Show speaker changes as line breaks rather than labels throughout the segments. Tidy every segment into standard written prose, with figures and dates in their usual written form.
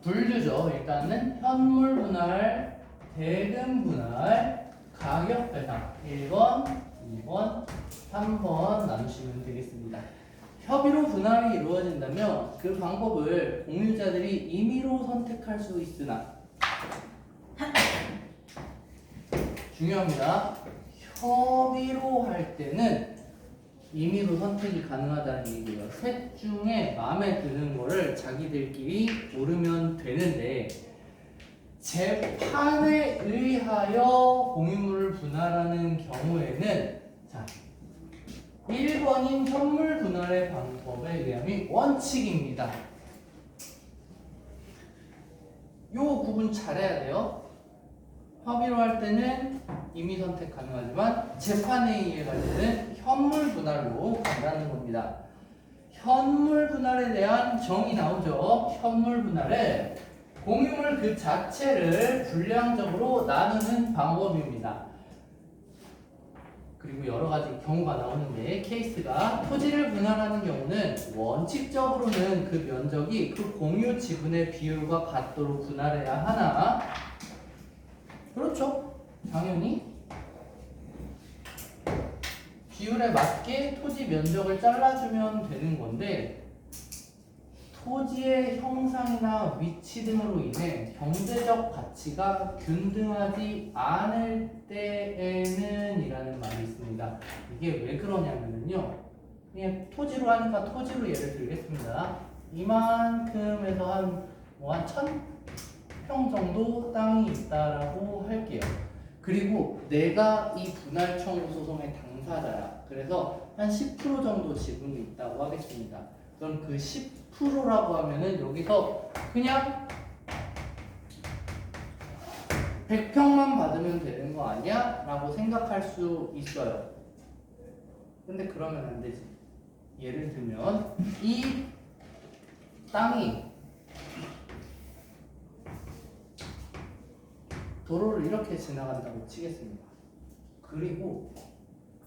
분류죠. 일단은 현물 분할, 대금 분할, 가격 배상 1번, 2번, 3번 나누시면 되겠습니다. 협의로 분할이 이루어진다면 그 방법을 공유자들이 임의로 선택할 수 있으나 중요합니다. 협의로 할 때는 임의로 선택이 가능하다는 얘기예요. 셋 중에 마음에 드는 거를 자기들끼리 고르면 되는데 재판에 의하여 공유물을 분할하는 경우에는 자 1번인 현물 분할의 방법에 의함이 원칙입니다. 요 구분 잘해야 돼요. 협의로 할 때는 임의 선택 가능하지만 재판에 의해 갈 때는 현물 분할로 간다는 겁니다. 현물 분할에 대한 정의 나오죠. 현물 분할은 공유물 그 자체를 분량적으로 나누는 방법입니다. 그리고 여러 가지 경우가 나오는데 케이스가 토지를 분할하는 경우는 원칙적으로는 그 면적이 그 공유 지분의 비율과 같도록 분할해야 하나? 그렇죠. 당연히 비율에 맞게 토지 면적을 잘라주면 되는 건데 토지의 형상이나 위치 등으로 인해 경제적 가치가 균등하지 않을 때에는 이라는 말이 있습니다. 이게 왜 그러냐면요. 그냥 토지로 하니까 토지로 예를 들겠습니다. 이만큼에서 한 1000평 정도 땅이 있다라고 할게요. 그리고 내가 이 분할 청구 소송의 당사자야. 그래서 한 10% 정도 지분이 있다고 하겠습니다. 그럼 그 10%라고 하면은 여기서 그냥 100평만 받으면 되는 거 아니야? 라고 생각할 수 있어요. 근데 그러면 안 되지. 예를 들면 이 땅이 도로를 이렇게 지나간다고 치겠습니다. 그리고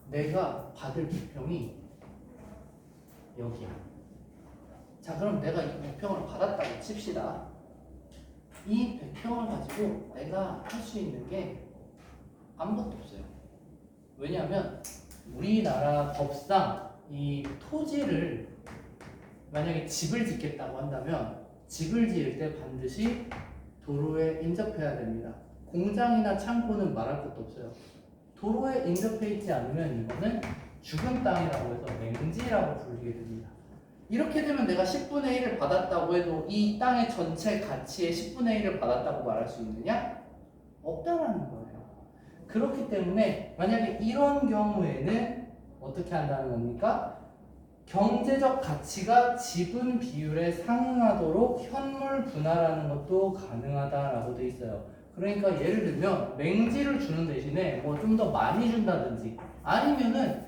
내가 받을 100평이 여기야. 자, 그럼 내가 이 100평을 받았다고 칩시다. 이 100평을 가지고 내가 할 수 있는 게 아무것도 없어요. 왜냐하면 우리나라 법상 이 토지를 만약에 집을 짓겠다고 한다면 집을 지을 때 반드시 도로에 인접해야 됩니다. 공장이나 창고는 말할 것도 없어요. 도로에 인접해 있지 않으면 이거는 죽은 땅이라고 해서 맹지라고 불리게 됩니다. 이렇게 되면 내가 10분의 1을 받았다고 해도 이 땅의 전체 가치의 10분의 1을 받았다고 말할 수 있느냐? 없다라는 거예요. 그렇기 때문에 만약에 이런 경우에는 어떻게 한다는 겁니까? 경제적 가치가 지분 비율에 상응하도록 현물 분할하는 것도 가능하다라고 돼 있어요. 그러니까 예를 들면 맹지를 주는 대신에 뭐 좀 더 많이 준다든지 아니면은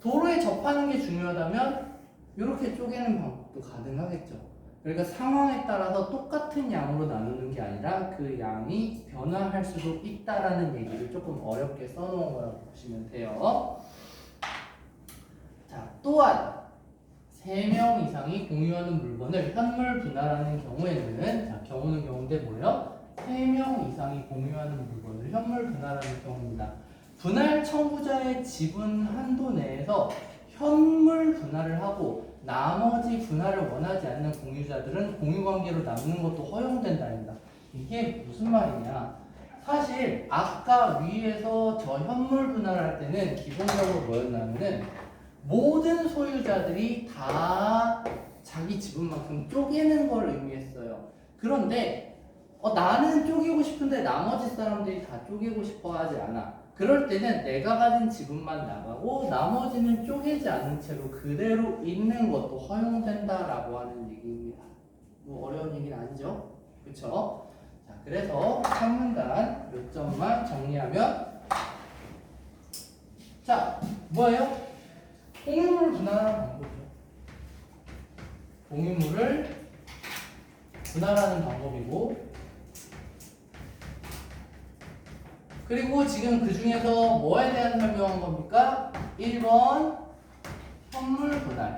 도로에 접하는 게 중요하다면 이렇게 쪼개는 방법도 가능하겠죠. 그러니까 상황에 따라서 똑같은 양으로 나누는 게 아니라 그 양이 변화할 수도 있다라는 얘기를 조금 어렵게 써놓은 거라고 보시면 돼요. 자, 또한 3명 이상이 공유하는 물건을 현물 분할하는 경우에는 자, 경우는 경우인데 뭐예요? 3명 이상이 공유하는 물건을 현물 분할하는 경우입니다. 분할 청구자의 지분 한도 내에서 현물 분할을 하고 나머지 분할을 원하지 않는 공유자들은 공유관계로 남는 것도 허용된다입니다. 이게 무슨 말이냐? 사실 아까 위에서 저 현물 분할할 때는 기본적으로 뭐였냐면은 모든 소유자들이 다 자기 지분만큼 쪼개는 걸 의미했어요. 그런데 나는 쪼개고 싶은데 나머지 사람들이 다 쪼개고 싶어 하지 않아. 그럴 때는 내가 가진 지분만 나가고 나머지는 쪼개지 않은 채로 그대로 있는 것도 허용된다라고 하는 얘기입니다. 뭐 어려운 얘기는 아니죠? 그쵸? 자, 그래서 한문단 몇 점만 정리하면 자, 뭐예요? 공유물을 분할하는 방법이죠. 공유물을 분할하는 방법이고 그리고 지금 그 중에서 뭐에 대한 설명한 겁니까? 1번 현물 분할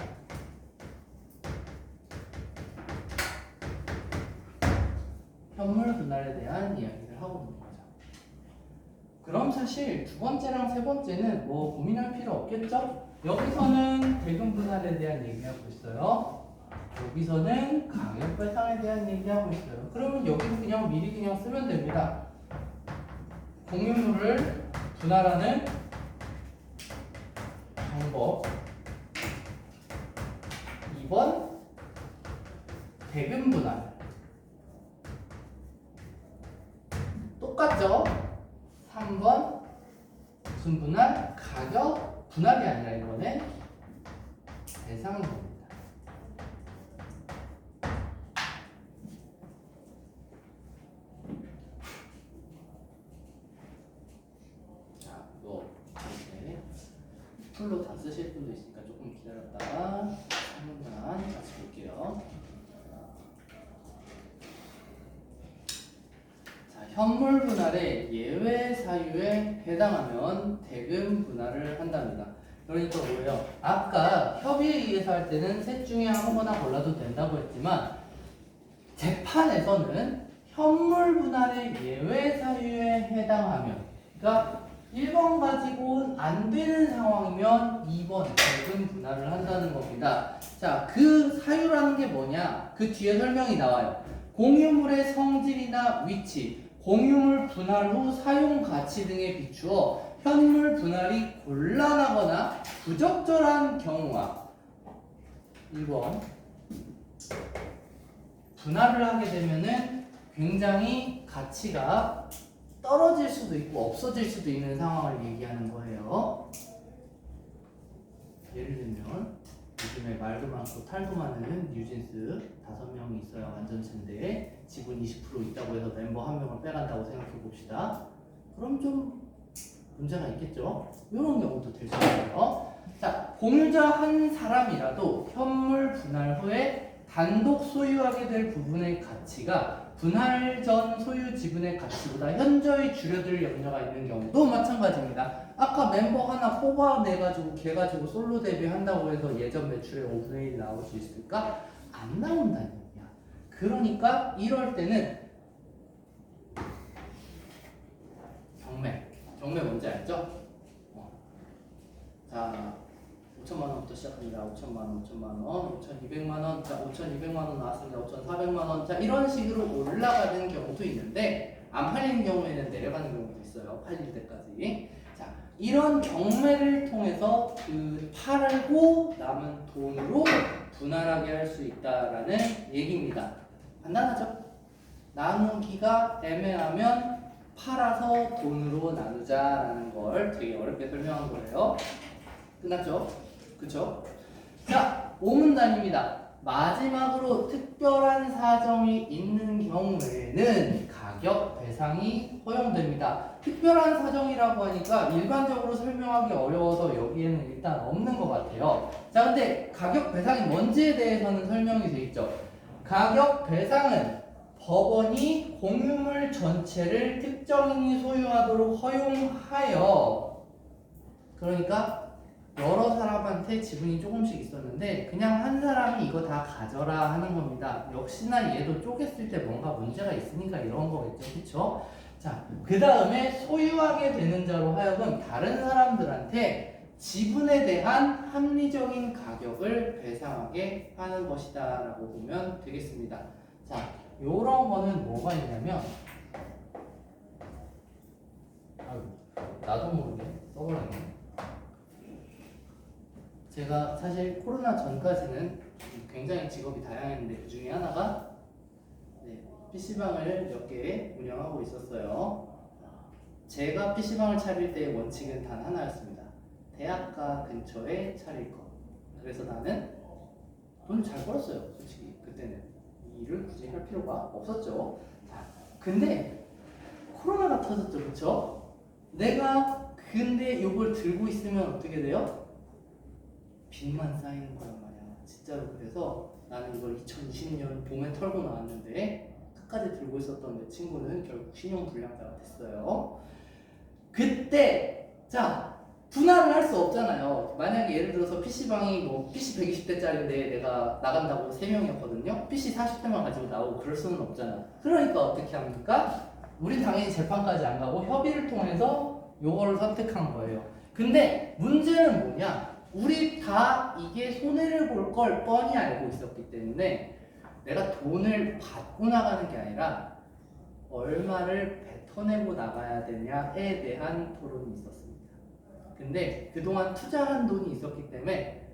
현물 분할에 대한 이야기를 하고 있는 거죠. 그럼 사실 두 번째랑 세 번째는 뭐 고민할 필요 없겠죠? 여기서는 대금 분할에 대한 얘기하고 있어요. 여기서는 가격 배상에 대한 얘기하고 있어요. 그러면 여기는 그냥 미리 그냥 쓰면 됩니다. 공유물을 분할하는 방법 2번 대금 분할 똑같죠? 3번 무슨 분할? 가격 분할이 아니라 이번엔 배상이 됩니다. 자, 이거 이렇게 풀로 다 쓰실 분도 있으니까 조금 기다렸다가 한 번만 같이 볼게요. 현물 분할의 예외 사유에 해당하면 대금 분할을 한답니다. 그러니까 뭐예요? 아까 협의에 의해서 할 때는 셋 중에 아무거나 골라도 된다고 했지만 재판에서는 현물 분할의 예외 사유에 해당하면, 그러니까 1번 가지고는 안 되는 상황이면 2번 대금 분할을 한다는 겁니다. 자, 그 사유라는 게 뭐냐? 그 뒤에 설명이 나와요. 공유물의 성질이나 위치, 공유물 분할 후 사용 가치 등에 비추어 현물 분할이 곤란하거나 부적절한 경우와 1번 분할을 하게 되면은 굉장히 가치가 떨어질 수도 있고 없어질 수도 있는 상황을 얘기하는 거예요. 예를 들면 요즘에 말도 많고 탈도 많은 뉴진스 5명이 있어요. 완전체인데 지분 20% 있다고 해서 멤버 한 명을 빼간다고 생각해 봅시다. 그럼 좀 문제가 있겠죠? 이런 경우도 될 수 있어요. 자, 공유자 한 사람이라도 현물 분할 후에 단독 소유하게 될 부분의 가치가 분할 전 소유 지분의 가치보다 현저히 줄어들 염려가 있는 경우도 마찬가지입니다. 아까 mem버 하나 뽑아내가지고 걔 가지고 솔로 데뷔한다고 해서 예전 매출의 5분의 1 나올 수 있을까? 안 나온다는 얘기야. 그러니까 이럴 때는 경매 뭔지 알죠? 자, 5천만 원부터 시작합니다. 5천만 원, 5천만 원, 5,200만 원, 자, 5,200만 원 나왔습니다. 5,400만 원, 자, 이런 식으로 올라가는 경우도 있는데 안 팔리는 경우에는 내려가는 경우도 있어요. 팔릴 때까지. 자, 이런 경매를 통해서 그 팔고 남은 돈으로 분할하게 할 수 있다라는 얘기입니다. 간단하죠? 나누기가 애매하면 팔아서 돈으로 나누자라는 걸 되게 어렵게 설명한 거예요. 끝났죠? 그쵸? 자, 5문단입니다. 마지막으로 특별한 사정이 있는 경우에는 가격 배상이 허용됩니다. 특별한 사정이라고 하니까 일반적으로 설명하기 어려워서 여기에는 일단 없는 것 같아요. 자, 근데 가격 배상이 뭔지에 대해서는 설명이 돼 있죠. 가격 배상은 법원이 공유물 전체를 특정인이 소유하도록 허용하여, 그러니까 여러 사람한테 지분이 조금씩 있었는데 그냥 한 사람이 이거 다 가져라 하는 겁니다. 역시나 얘도 쪼갰을 때 뭔가 문제가 있으니까 이런 거겠죠. 그쵸? 자, 그 다음에 소유하게 되는 자로 하여금 다른 사람들한테 지분에 대한 합리적인 가격을 배상하게 하는 것이다 라고 보면 되겠습니다. 자, 요런 거는 뭐가 있냐면, 나도 모르게 써버렸네. 제가 사실 코로나 전까지는 굉장히 직업이 다양했는데 그 중에 하나가 PC방을 몇 개 운영하고 있었어요. 제가 PC방을 차릴 때의 원칙은 단 하나였습니다. 대학가 근처에 차릴 것. 그래서 나는 돈을 잘 벌었어요. 솔직히 그때는 이 일을 굳이 할 필요가 없었죠. 자, 근데 코로나가 터졌죠. 그쵸? 내가 근데 이걸 들고 있으면 어떻게 돼요? 빚만 쌓이는 거란 말이야. 진짜로. 그래서 나는 이걸 2020년 봄에 털고 나왔는데 끝까지 들고 있었던 내 친구는 결국 신용불량자가 됐어요. 그때 자, 분할을 할 수 없잖아요. 만약에 예를 들어서 PC방이 뭐 PC 120대짜리인데 내가 나간다고 3명이었거든요. PC 40대만 가지고 나오고 그럴 수는 없잖아. 그러니까 어떻게 합니까? 우린 당연히 재판까지 안 가고 협의를 통해서 요거를 선택한 거예요. 근데 문제는 뭐냐? 우리 다 이게 손해를 볼 걸 뻔히 알고 있었기 때문에 내가 돈을 받고 나가는 게 아니라 얼마를 뱉어내고 나가야 되냐에 대한 토론이 있었습니다. 근데 그동안 투자한 돈이 있었기 때문에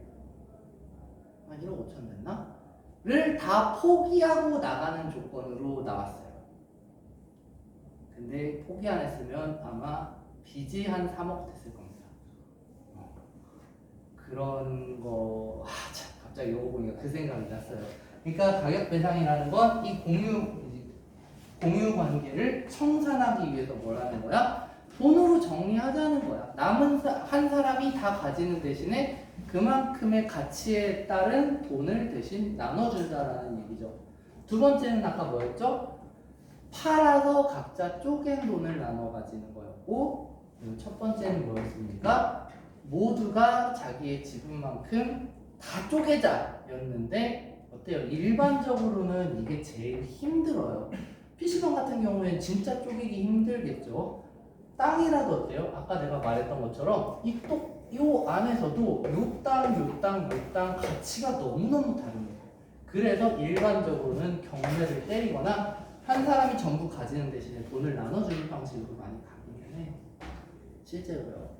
1억 5천 됐나? 를 다 포기하고 나가는 조건으로 나왔어요. 근데 포기 안 했으면 아마 빚이 한 3억 됐을 겁니다. 그런 거, 참, 갑자기 이거 보니까 그 생각이 났어요. 그러니까 가격 배상이라는 건 이 공유 관계를 청산하기 위해서 뭘 하는 거야? 돈으로 정리하자는 거야. 남은 한 사람이 다 가지는 대신에 그만큼의 가치에 따른 돈을 대신 나눠준다라는 얘기죠. 두 번째는 아까 뭐였죠? 팔아서 각자 쪼갠 돈을 나눠 가지는 거였고, 그리고 첫 번째는 뭐였습니까? 모두가 자기의 지분만큼 다 쪼개자였는데 어때요? 일반적으로는 이게 제일 힘들어요. PC방 같은 경우에는 진짜 쪼개기 힘들겠죠. 땅이라도 어때요? 아까 내가 말했던 것처럼 요 안에서도 요 땅 가치가 너무너무 다릅니다. 그래서 일반적으로는 경매를 때리거나 한 사람이 전부 가지는 대신에 돈을 나눠주는 방식으로 많이 가기는 해. 실제로요.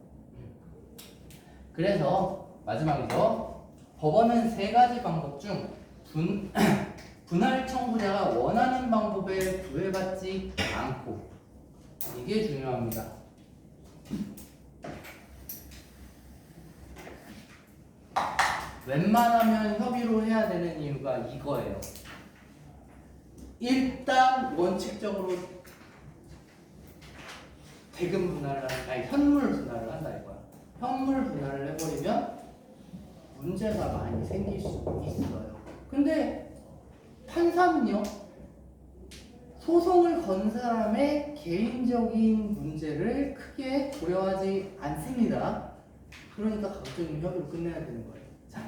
그래서 마지막이죠. 법원은 세 가지 방법 중 분할 청구자가 원하는 방법에 구애받지 않고, 이게 중요합니다. 웬만하면 협의로 해야 되는 이유가 이거예요. 일단 원칙적으로 대금 분할을 현물 분할을 한다 이거야. 현물 분할을 해버리면 문제가 많이 생길 수 있어요. 근데 판사는요, 소송을 건 사람의 개인적인 문제를 크게 고려하지 않습니다. 그러니까 각종의 협의로 끝내야 되는 거예요. 자,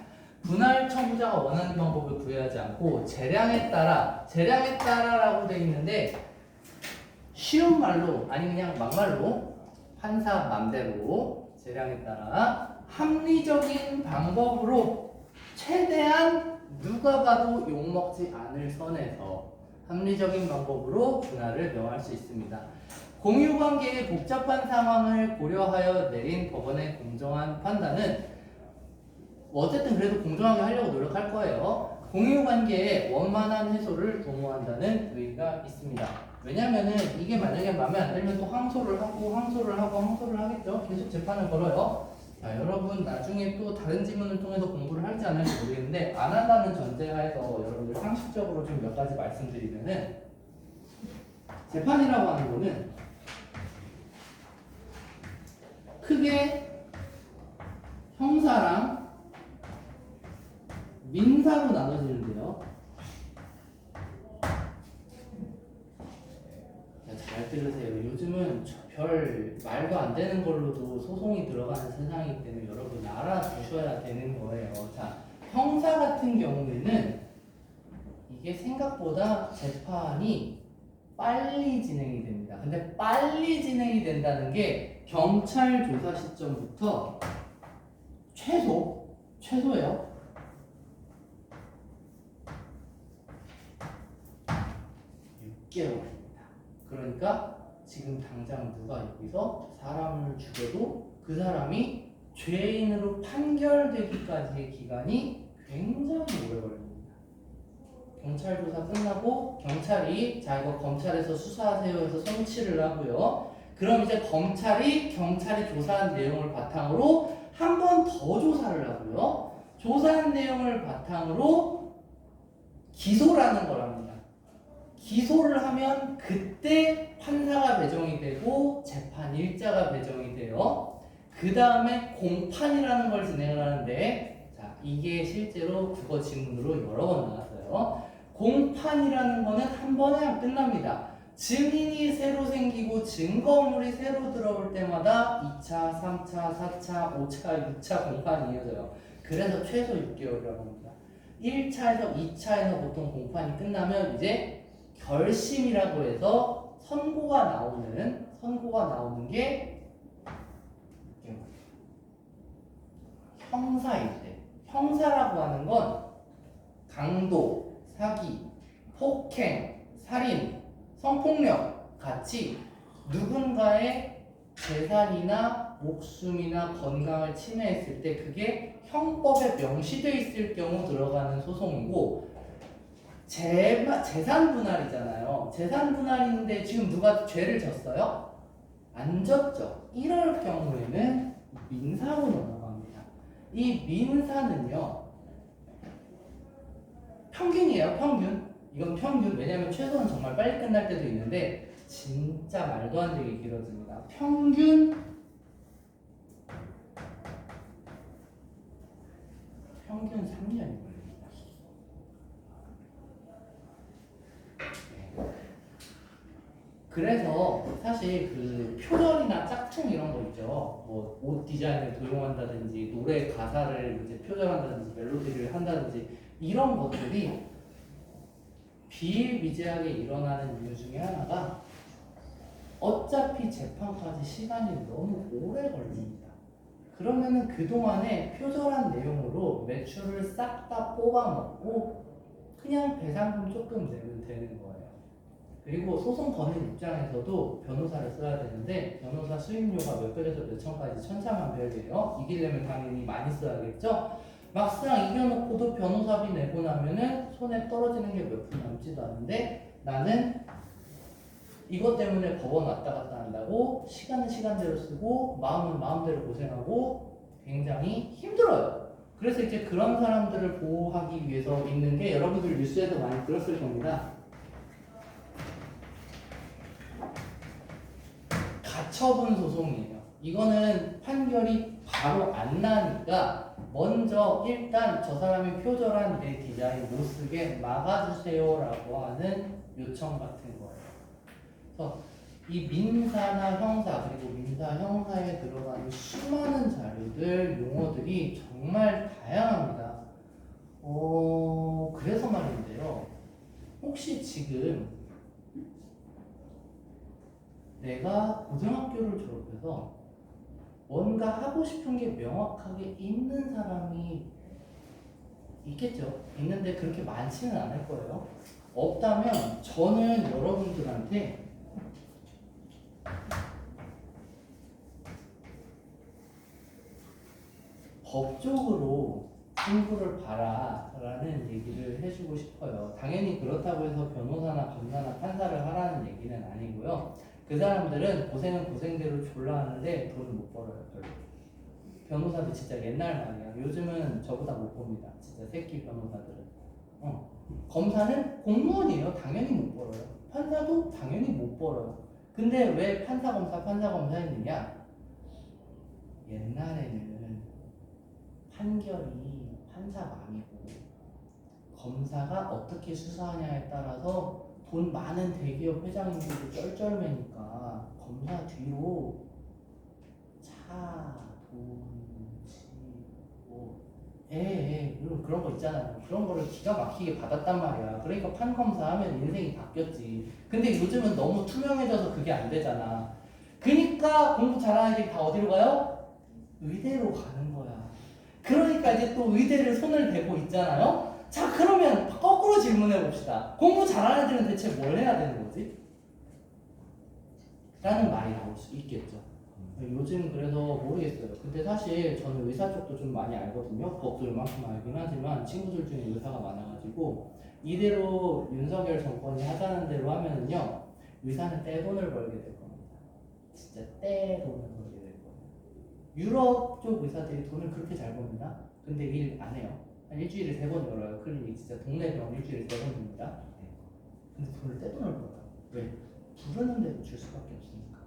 분할 청구자가 원하는 방법을 구애하지 않고 재량에 따라라고 되어 있는데, 쉬운 말로 아니 그냥 막말로 판사 맘대로 재량에 따라 합리적인 방법으로 최대한 누가 봐도 욕먹지 않을 선에서 합리적인 방법으로 분할을 명할 수 있습니다. 공유관계의 복잡한 상황을 고려하여 내린 법원의 공정한 판단은 어쨌든 그래도 공정하게 하려고 노력할 거예요. 공유관계의 원만한 해소를 도모한다는 의의가 있습니다. 왜냐면은 이게 만약에 마음에 안 들면 또 항소를 하겠죠. 계속 재판을 걸어요. 자, 여러분 나중에 또 다른 지문을 통해서 공부를 할지 안 할지 모르겠는데, 안 한다는 전제하에서 여러분들 상식적으로 좀 몇 가지 말씀드리면은, 재판이라고 하는 거는 크게 형사랑 민사로 나눠지는데요. 잘 들으세요. 요즘은 별 말도 안 되는 걸로도 소송이 들어가는 세상이기 때문에 여러분 알아두셔야 되는 거예요. 자, 형사 같은 경우에는 이게 생각보다 재판이 빨리 진행이 됩니다. 근데 빨리 진행이 된다는 게 경찰 조사 시점부터 최소예요. 6개월. 그러니까 지금 당장 누가 여기서 사람을 죽여도 그 사람이 죄인으로 판결되기까지의 기간이 굉장히 오래 걸립니다. 경찰 조사 끝나고 경찰이 자 이거 검찰에서 수사하세요 해서 송치를 하고요. 그럼 이제 경찰이 조사한 내용을 바탕으로 한 번 더 조사를 하고요. 조사한 내용을 바탕으로 기소라는 걸 합니다. 기소를 하면 그때 판사가 배정이 되고 재판 일자가 배정이 돼요. 그 다음에 공판이라는 걸 진행을 하는데, 자 이게 실제로 국어 지문으로 여러 번 나왔어요. 공판이라는 거는 한 번에 끝납니다. 증인이 새로 생기고 증거물이 새로 들어올 때마다 2차, 3차, 4차, 5차, 6차 공판이 이어져요. 그래서 최소 6개월이라고 합니다. 1차에서 2차에서 보통 공판이 끝나면 이제 결심이라고 해서 선고가 나오는 게 형사일 때. 형사라고 하는 건 강도, 사기, 폭행, 살인, 성폭력 같이 누군가의 재산이나 목숨이나 건강을 침해했을 때 그게 형법에 명시되어 있을 경우 들어가는 소송이고, 재산 분할이잖아요. 재산 분할인데 지금 누가 죄를 졌어요? 안 졌죠. 이럴 경우에는 민사로 넘어갑니다. 이 민사는요, 평균이에요. 평균. 이건 평균. 왜냐면 최소는 정말 빨리 끝날 때도 있는데 진짜 말도 안 되게 길어집니다. 평균 3년이 걸립니다. 그래서 사실 그 표절이나 짝퉁 이런 거 있죠. 뭐 옷 디자인을 도용한다든지 노래 가사를 이제 표절한다든지 멜로디를 한다든지 이런 것들이 비일비재하게 일어나는 이유 중에 하나가 어차피 재판까지 시간이 너무 오래 걸립니다. 그러면은 그동안에 표절한 내용으로 매출을 싹 다 뽑아먹고 그냥 배상금 조금 내면 되는 거예요. 그리고 소송 거는 입장에서도 변호사를 써야 되는데 변호사 수임료가 몇백에서 몇천까지 천차만별이에요. 이기려면 당연히 많이 써야겠죠. 막상 이겨놓고도 변호사비 내고 나면은 손에 떨어지는 게 몇 푼 남지도 않은데 나는 이것 때문에 법원 왔다 갔다 한다고 시간은 시간대로 쓰고 마음은 마음대로 고생하고 굉장히 힘들어요. 그래서 이제 그런 사람들을 보호하기 위해서 있는 게 여러분들 뉴스에도 많이 들었을 겁니다. 가처분 소송이에요. 이거는 판결이 바로 안 나니까 먼저 일단 저 사람이 표절한 내 디자인 못 쓰게 막아주세요라고 하는 요청 같은 거예요. 그래서 이 민사나 형사 그리고 민사 형사에 들어가는 수많은 자료들 용어들이 정말 다양합니다. 그래서 말인데요. 혹시 지금 내가 고등학교를 졸업해서 뭔가 하고 싶은 게 명확하게 있는 사람이 있겠죠. 있는데 그렇게 많지는 않을 거예요. 없다면 저는 여러분들한테 법적으로 승부를 봐라 라는 얘기를 해주고 싶어요. 당연히 그렇다고 해서 변호사나 검사나 판사를 하라는 얘기는 아니고요. 그 사람들은 고생은 고생대로 졸라 하는데 돈을 못 벌어요. 별로. 변호사도 진짜 옛날 말이야. 요즘은 저보다 못 법니다. 진짜 새끼 변호사들은. 검사는 공무원이에요. 당연히 못 벌어요. 판사도 당연히 못 벌어요. 근데 왜 판사 검사 했느냐? 옛날에는 판결이 판사 맘이고 검사가 어떻게 수사하냐에 따라서 돈 많은 대기업 회장님들도 쩔쩔매니까 검사 뒤로 차, 돈, 집, 뭐 이런 그런 거 있잖아요. 그런 거를 기가 막히게 받았단 말이야. 그러니까 판검사 하면 인생이 바뀌었지. 근데 요즘은 너무 투명해져서 그게 안 되잖아. 그러니까 공부 잘하는 애들이 다 어디로 가요? 의대로 가는 거야. 그러니까 이제 또 의대를 손을 대고 있잖아요. 자, 그러면 거꾸로 질문해 봅시다. 공부 잘하는 애들은 대체 뭘 해야 되는 거지? 라는 말이 나올 수 있겠죠. 요즘 그래서 모르겠어요. 근데 사실 저는 의사 쪽도 좀 많이 알거든요. 법도 이만큼 알긴 하지만 친구들 중에 의사가 많아가지고 이대로 윤석열 정권이 하자는 대로 하면은요, 의사는 떼돈을 벌게 될 겁니다. 진짜 떼돈을 벌게 될 거예요. 유럽 쪽 의사들이 돈을 그렇게 잘 법니다. 근데 일 안 해요. 한 일주일에 3번 열어요. 클리닉 진짜 동네 병원 일주일에 3번입니다. 근데 돈을 떼돈을 벌어요. 왜? 부르는데도 줄 수밖에 없으니까.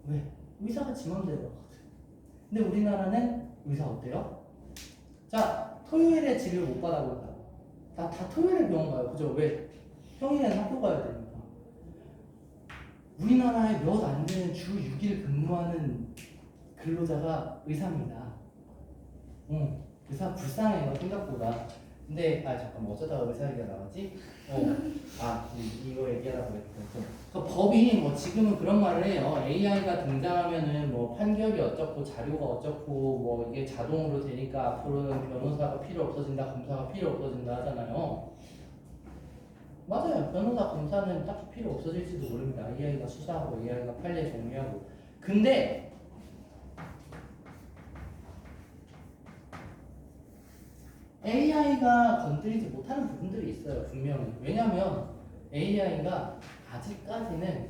왜? 의사가 지 맘대로 하거든. 근데 우리나라는 의사 어때요? 자, 토요일에 진료 못 받아본다고. 다 토요일에 병원 가요. 그죠? 왜? 평일에는 학교 가야 되니까. 우리나라에 몇 안 되는 주 6일 근무하는 근로자가 의사입니다. 의사 불쌍해요 생각보다. 근데 잠깐만 어쩌다가 의사 얘기가 나왔지? 이거 얘기하다 보니까 그러니까 법이 뭐 지금은 그런 말을 해요. AI가 등장하면은 뭐 판결이 어쩌고 자료가 어쩌고 뭐 이게 자동으로 되니까 앞으로는 변호사가 필요 없어진다, 검사가 필요 없어진다 하잖아요. 맞아요. 변호사, 검사는 딱히 필요 없어질지도 모릅니다. AI가 수사하고 AI가 판례 정리하고. 근데 AI가 건드리지 못하는 부분들이 있어요. 분명히. 왜냐면 AI가 아직까지는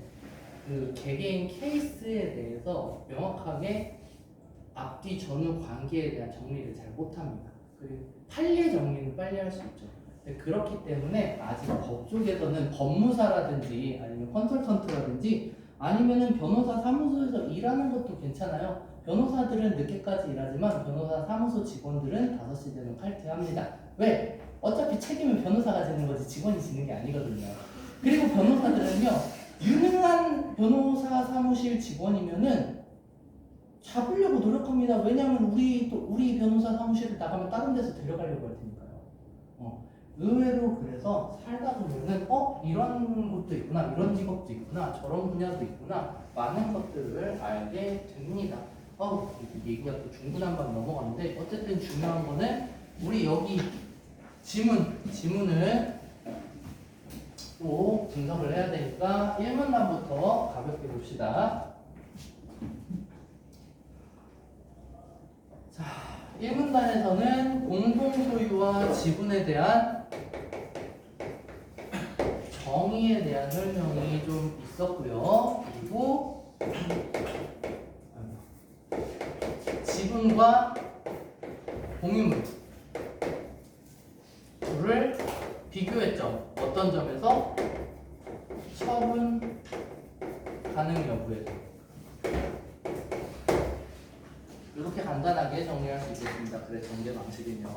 그 개개인 케이스에 대해서 명확하게 앞뒤 전후 관계에 대한 정리를 잘 못합니다. 그리고 판례 정리는 빨리 할 수 있죠. 그렇기 때문에 아직 법 쪽에서는 법무사라든지 아니면 컨설턴트라든지 아니면은 변호사 사무소에서 일하는 것도 괜찮아요. 변호사들은 늦게까지 일하지만 변호사 사무소 직원들은 5시 되면 칼퇴합니다. 왜? 어차피 책임은 변호사가 지는 거지 직원이 지는 게 아니거든요. 그리고 변호사들은요, 유능한 변호사 사무실 직원이면은 잡으려고 노력합니다. 왜냐하면 우리 변호사 사무실을 나가면 다른 데서 데려가려고 할 테니까요. 의외로 그래서 살다 보면은 이런 것도 있구나, 이런 직업도 있구나, 저런 분야도 있구나, 많은 것들을 알게 됩니다. 얘기가 또 중구난방 넘어갔는데 어쨌든 중요한 거는 우리 여기 지문을 또 분석을 해야 되니까 1문단부터 가볍게 봅시다. 자, 1문단에서는 공동소유와 지분에 대한 정의에 대한 설명이 좀 있었고요. 그리고 지분과 공유물 둘을 비교했죠. 어떤 점에서? 처분 가능 여부에서. 이렇게 간단하게 정리할 수 있겠습니다. 그래 전개 방식은요.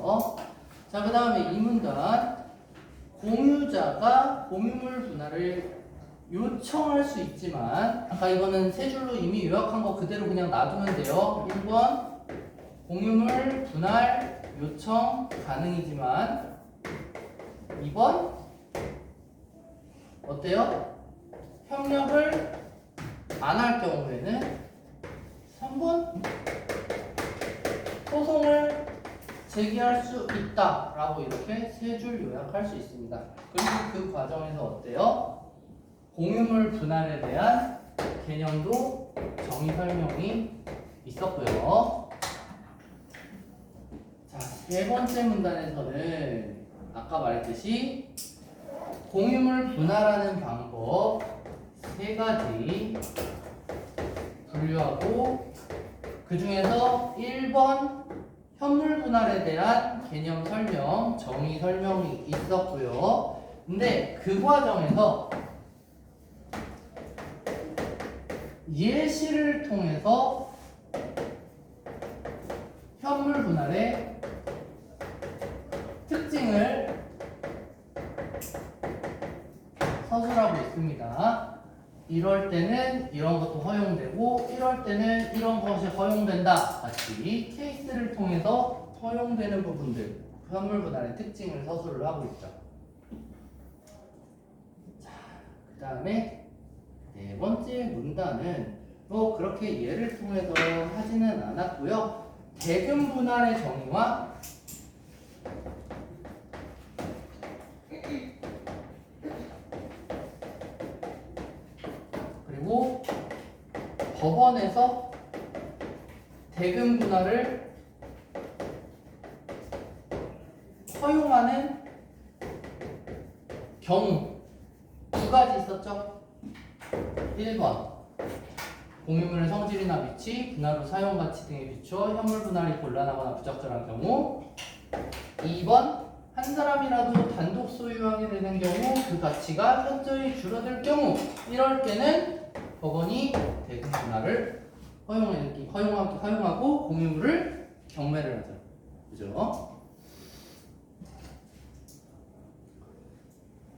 자, 그 다음에 이 문단. 공유자가 공유물 분할을 요청할 수 있지만, 아까 이거는 세 줄로 이미 요약한 거 그대로 그냥 놔두면 돼요. 1번 공유물 분할 요청 가능이지만, 2번 어때요? 협력을 안 할 경우에는 3번 소송을 제기할 수 있다 라고 이렇게 세 줄 요약할 수 있습니다. 그리고 그 과정에서 어때요? 공유물 분할에 대한 개념도 정의 설명이 있었고요. 자, 세 번째 문단에서는 아까 말했듯이 공유물 분할하는 방법 세 가지 분류하고, 그 중에서 1번 현물 분할에 대한 개념 설명, 정의 설명이 있었고요. 근데 그 과정에서 예시를 통해서 현물 분할의 특징을 서술하고 있습니다. 이럴 때는 이런 것도 허용되고 이럴 때는 이런 것이 허용된다 같이 케이스를 통해서 허용되는 부분들, 현물 분할의 특징을 서술을 하고 있죠. 자, 그 다음에 네 번째 문단은 뭐 그렇게 예를 통해서 하지는 않았고요. 대금 분할의 정의와 그리고 법원에서 대금 분할을 허용하는 경우 두 가지 있었죠. 1번 공유물의 성질이나 위치, 분할 후 사용 가치 등에 비추어 현물 분할이 곤란하거나 부적절한 경우. 2번 한 사람이라도 단독 소유하게 되는 경우 그 가치가 현저히 줄어들 경우, 이럴 때는 법원이 대금 분할을 허용하고 공유물을 경매를 하죠. 그죠?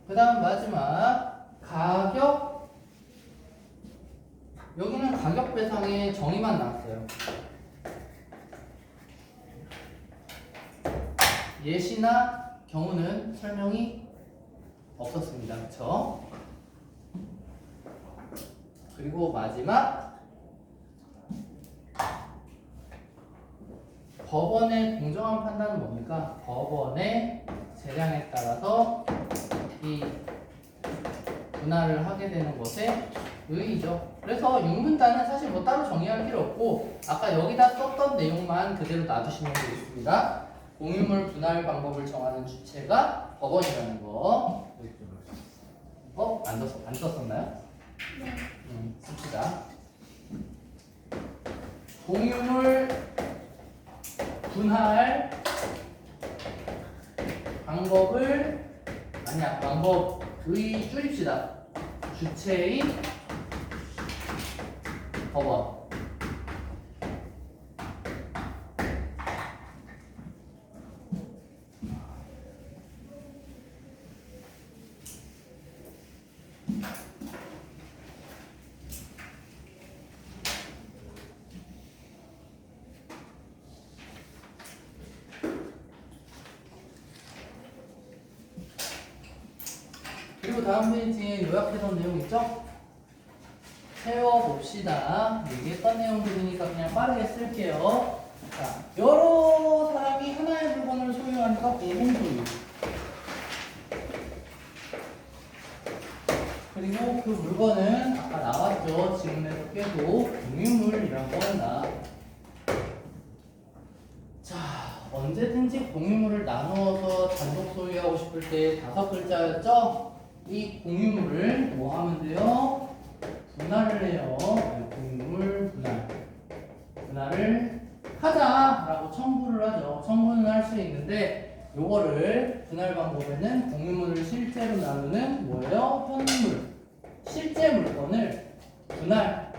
그 다음 마지막 가격 가격 배상의 정의만 나왔어요. 예시나 경우는 설명이 없었습니다. 그쵸? 그리고 마지막 법원의 공정한 판단은 뭡니까? 법원의 재량에 따라서 이 분할을 하게 되는 것에 의의죠. 그래서 육문단은 사실 뭐 따로 정의할 필요 없고 아까 여기다 썼던 내용만 그대로 놔두시면 되겠습니다. 공유물 분할 방법을 정하는 주체가 법원이라는 거. 안 썼었나요?
네.
씁시다. 공유물 분할 방법을 방법의 줄입시다. 주체의 법원. 그리고 다음 페이지에 요약해둔 내용 있죠? 세워봅시다. 얘기했던 내용들이니까 그냥 빠르게 쓸게요. 자, 여러 사람이 하나의 물건을 소유하니까 공동소유. 그리고 그 물건은 아까 나왔죠. 지금에서 계속 공유물이라고 한다. 자, 언제든지 공유물을 나누어서 단독 소유하고 싶을 때 5글자였죠? 이 공유물을 뭐 하면 돼요? 분할을 해요. 공유물 분할을 하자라고 청구를 하죠. 청구는 할 수 있는데 요거를 분할 방법에는 공유물을 실제로 나누는 뭐예요? 현물. 실제 물건을 분할.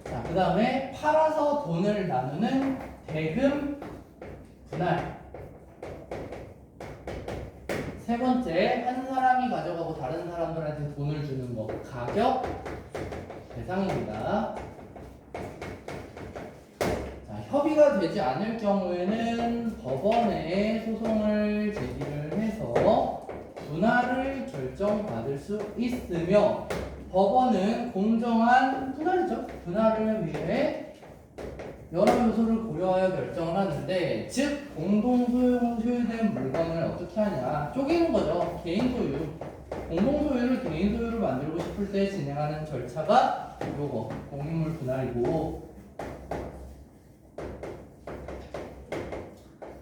자, 그 다음에 팔아서 돈을 나누는 대금 분할. 세 번째, 한 사람이 가져가고 다른 사람들한테 돈을 주는 거, 가격 배상입니다. 자, 협의가 되지 않을 경우에는 법원에 소송을 제기를 해서 분할을 결정받을 수 있으며 법원은 공정한 분할이죠. 분할을 위해 여러 요소를 고려하여 결정을 하는데, 즉 공동소유된 물건을 어떻게 하냐, 쪼개는 거죠. 개인 소유. 공동소유를 개인 소유로 만들고 싶을 때 진행하는 절차가 요거 공유물 분할이고,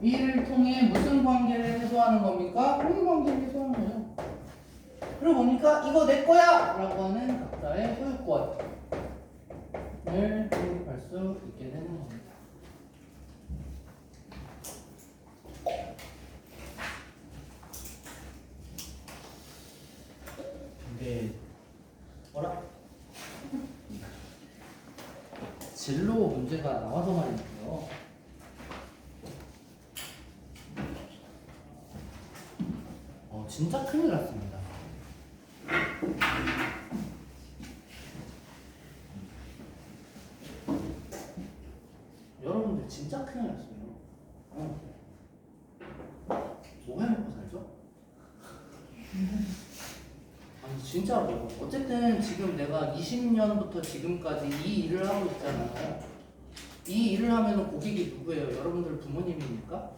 이를 통해 무슨 관계를 해소하는 겁니까? 공유 관계를 해소하는 거죠. 그리고 뭡니까? 이거 내 거야! 라고 하는 각자의 소유권을 도입할 수 있게 되는 겁니다. 근데 뭐라? 진로 문제가 나와서 말인데요. 진짜 큰일 났습니다. 여러분들 진짜 큰일 났어요. 뭐 해먹고 살죠? 아니 진짜로. 어쨌든 지금 내가 20년부터 지금까지 이 일을 하고 있잖아요. 이 일을 하면 고객이 누구예요? 여러분들 부모님입니까?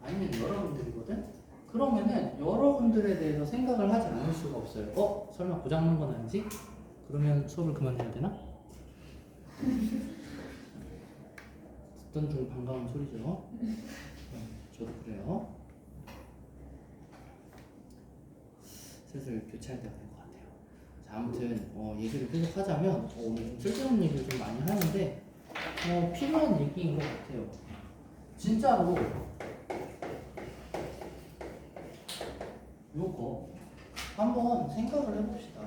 아니면 여러분들이거든? 그러면은 여러분들에 대해서 생각을 하지 않을 수가 없어요. 설마 고장난 건 아니지? 그러면 수업을 그만해야 되나? 듣던 중 반가운 소리죠. 저도 그래요. 슬슬 교체할 때가 된 것 같아요. 자, 아무튼 얘기를 계속 하자면 오늘 좀 쓸데없는 얘기를 좀 많이 하는데 필요한 얘기인 것 같아요. 진짜로 요거 한번 생각을 해봅시다.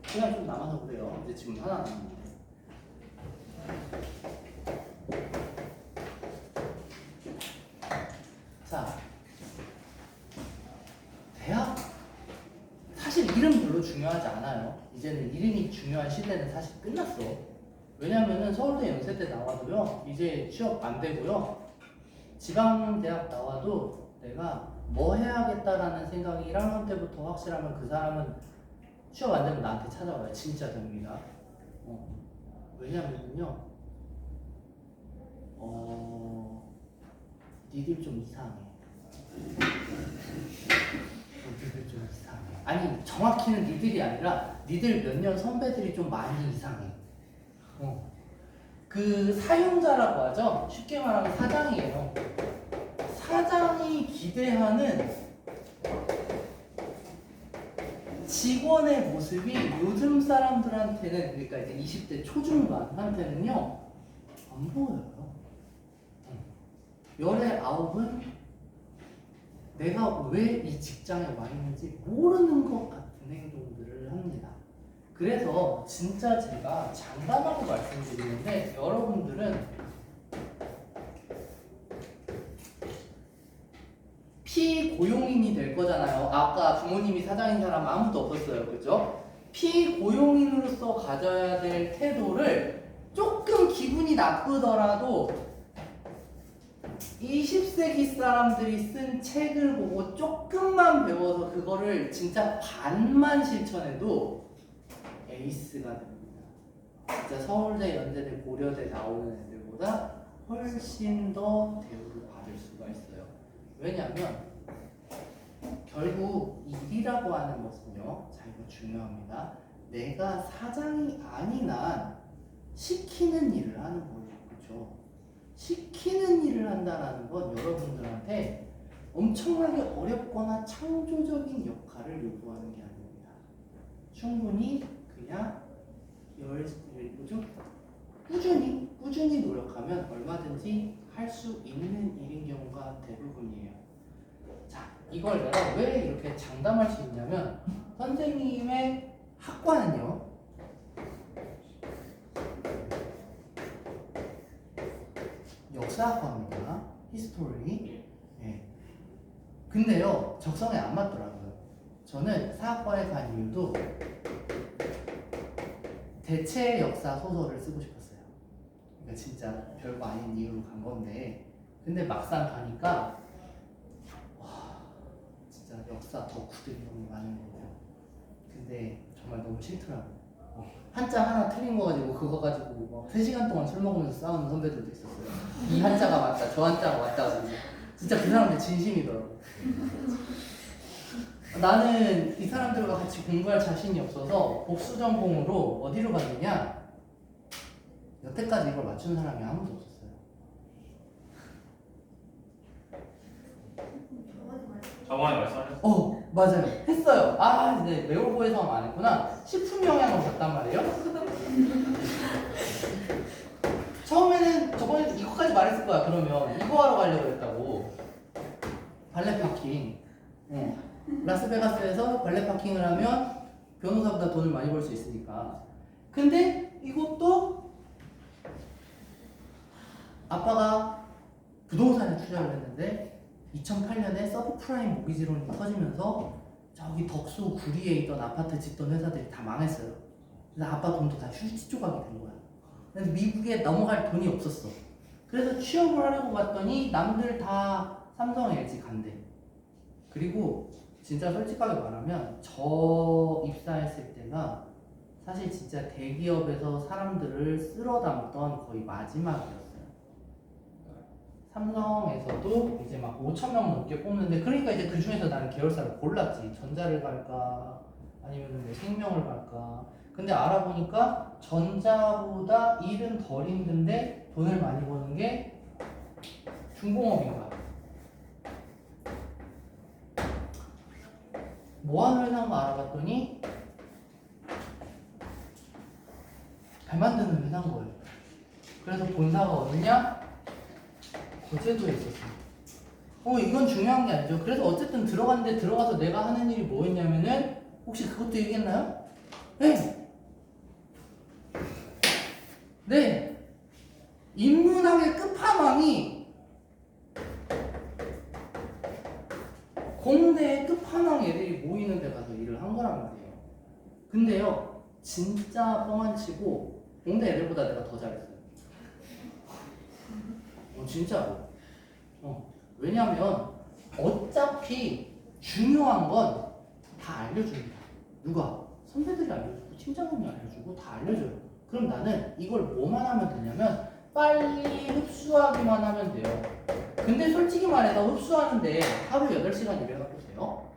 시간이 좀 남아서 그래요. 이제 지금 하나 남았는데. 자, 대학 사실 이름 별로 중요하지 않아요. 이제는 이름이 중요한 시대는 사실 끝났어. 왜냐면은 서울대 연세대 나와도요 이제 취업 안 되고요, 지방대학 나와도 내가 뭐 해야겠다라는 생각이 1학년 때부터 확실하면 그 사람은 취업 안 되면 나한테 찾아와요. 진짜 됩니다. 왜냐면요 니들 좀 이상해. 니들 좀 이상해. 아니 정확히는 니들이 아니라 니들 몇 년 선배들이 좀 많이 이상해. 그 사용자라고 하죠. 쉽게 말하면 사장이에요. 사장이 기대하는 직원의 모습이 요즘 사람들한테는, 그러니까 이제 20대 초중반한테는요 안 보여요. 열의 아홉은 내가 왜 이 직장에 와 있는지 모르는 것 같은 행동들을 합니다. 그래서 진짜 제가 장담하고 말씀드리는데, 여러분들은 피고용인이 될 거잖아요. 아까 부모님이 사장인 사람 아무도 없었어요. 그죠? 피고용인으로서 가져야 될 태도를 조금 기분이 나쁘더라도 20세기 사람들이 쓴 책을 보고 조금만 배워서 그거를 진짜 반만 실천해도 에이스가 됩니다. 진짜 서울대, 연세대, 고려대 나오는 애들보다 훨씬 더 대우를 받을 수가 있어요. 왜냐하면 결국 일이라고 하는 것은요, 자 이거 중요합니다. 내가 사장이 아닌 한 시키는 일을 하는 거예요. 그렇죠? 시키는 일을 한다는 건 여러분들한테 엄청나게 어렵거나 창조적인 역할을 요구하는 게 아닙니다. 충분히 그냥 꾸준히 노력하면 얼마든지 할 수 있는 일인 경우가 대부분이에요. 자, 이걸 내가 왜 이렇게 장담할 수 있냐면, 선생님의 학과는요 역사학과입니다. 히스토리. 예. 근데요 적성에 안 맞더라고요. 저는 사학과에 간 이유도 대체 역사 소설을 쓰고 싶었어요. 그러니까 진짜 별거 아닌 이유로 간 건데, 근데 막상 가니까 와 진짜 역사 덕후들이 너무 많은 거예요. 근데 정말 너무 싫더라고요. 한자 하나 틀린 거 가지고 그거 가지고 막 3시간 동안 술 먹으면서 싸우는 선배들도 있었어요. 이 한자가 맞다, 저 한자가 맞다고. 진짜 그 사람들 진심이더라고. 나는 이 사람들과 같이 공부할 자신이 없어서 복수 전공으로 어디로 갔느냐? 여태까지 이걸 맞춘 사람이 아무도 없었어요.
저번에 말씀하셨어요.
맞아요. 했어요. 이제 매울보에서 하면 안 했구나. 식품 영양을 봤단 말이에요. 처음에는 저번에 이거까지 말했을 거야. 그러면 이거 하러 가려고 했다고. 발레 파킹. 라스베가스에서 발레 파킹을 하면 변호사보다 돈을 많이 벌 수 있으니까. 근데 이것도 아빠가 부동산에 투자를 했는데 2008년에 서브프라임 모기지론이 터지면서 저기 덕수 구리에 있던 아파트 짓던 회사들이 다 망했어요. 그래서 아빠 돈도 다 휴지 조각이 된 거야. 근데 미국에 넘어갈 돈이 없었어. 그래서 취업을 하려고 갔더니 남들 다 삼성, LG 간대. 그리고 진짜 솔직하게 말하면 저 입사했을 때가 사실 진짜 대기업에서 사람들을 쓸어 담던 거의 마지막이었어요. 삼성에서도 이제 막 5,000명 넘게 뽑는데, 그러니까 이제 그 중에서 나는 계열사를 골랐지. 전자를 갈까 아니면 뭐 생명을 갈까. 근데 알아보니까 전자보다 일은 덜 힘든데 돈을 많이 버는 게 중공업인 거야. 뭐 하는 회사인가 알아봤더니 배 만드는 회사인 거예요. 그래서 본사가 어디냐? 거제도에 있었어요. 이건 중요한 게 아니죠. 그래서 어쨌든 들어갔는데, 들어가서 내가 하는 일이 뭐였냐면은, 혹시 그것도 얘기했나요? 네. 인문학의 끝판왕이 공대의 끝판왕 애들이 모이는 데 가서 일을 한 거란 말이에요. 근데요, 진짜 뻥안 치고 공대 애들보다 내가 더 잘했어요. 진짜로. 왜냐면 어차피 중요한 건 다 알려줍니다. 누가? 선배들이 알려주고 팀장님이 알려주고 다 알려줘요. 그럼 나는 이걸 뭐만 하면 되냐면 빨리 흡수하기만 하면 돼요. 근데 솔직히 말해서 흡수하는데 하루 8시간 일해갖고 돼요?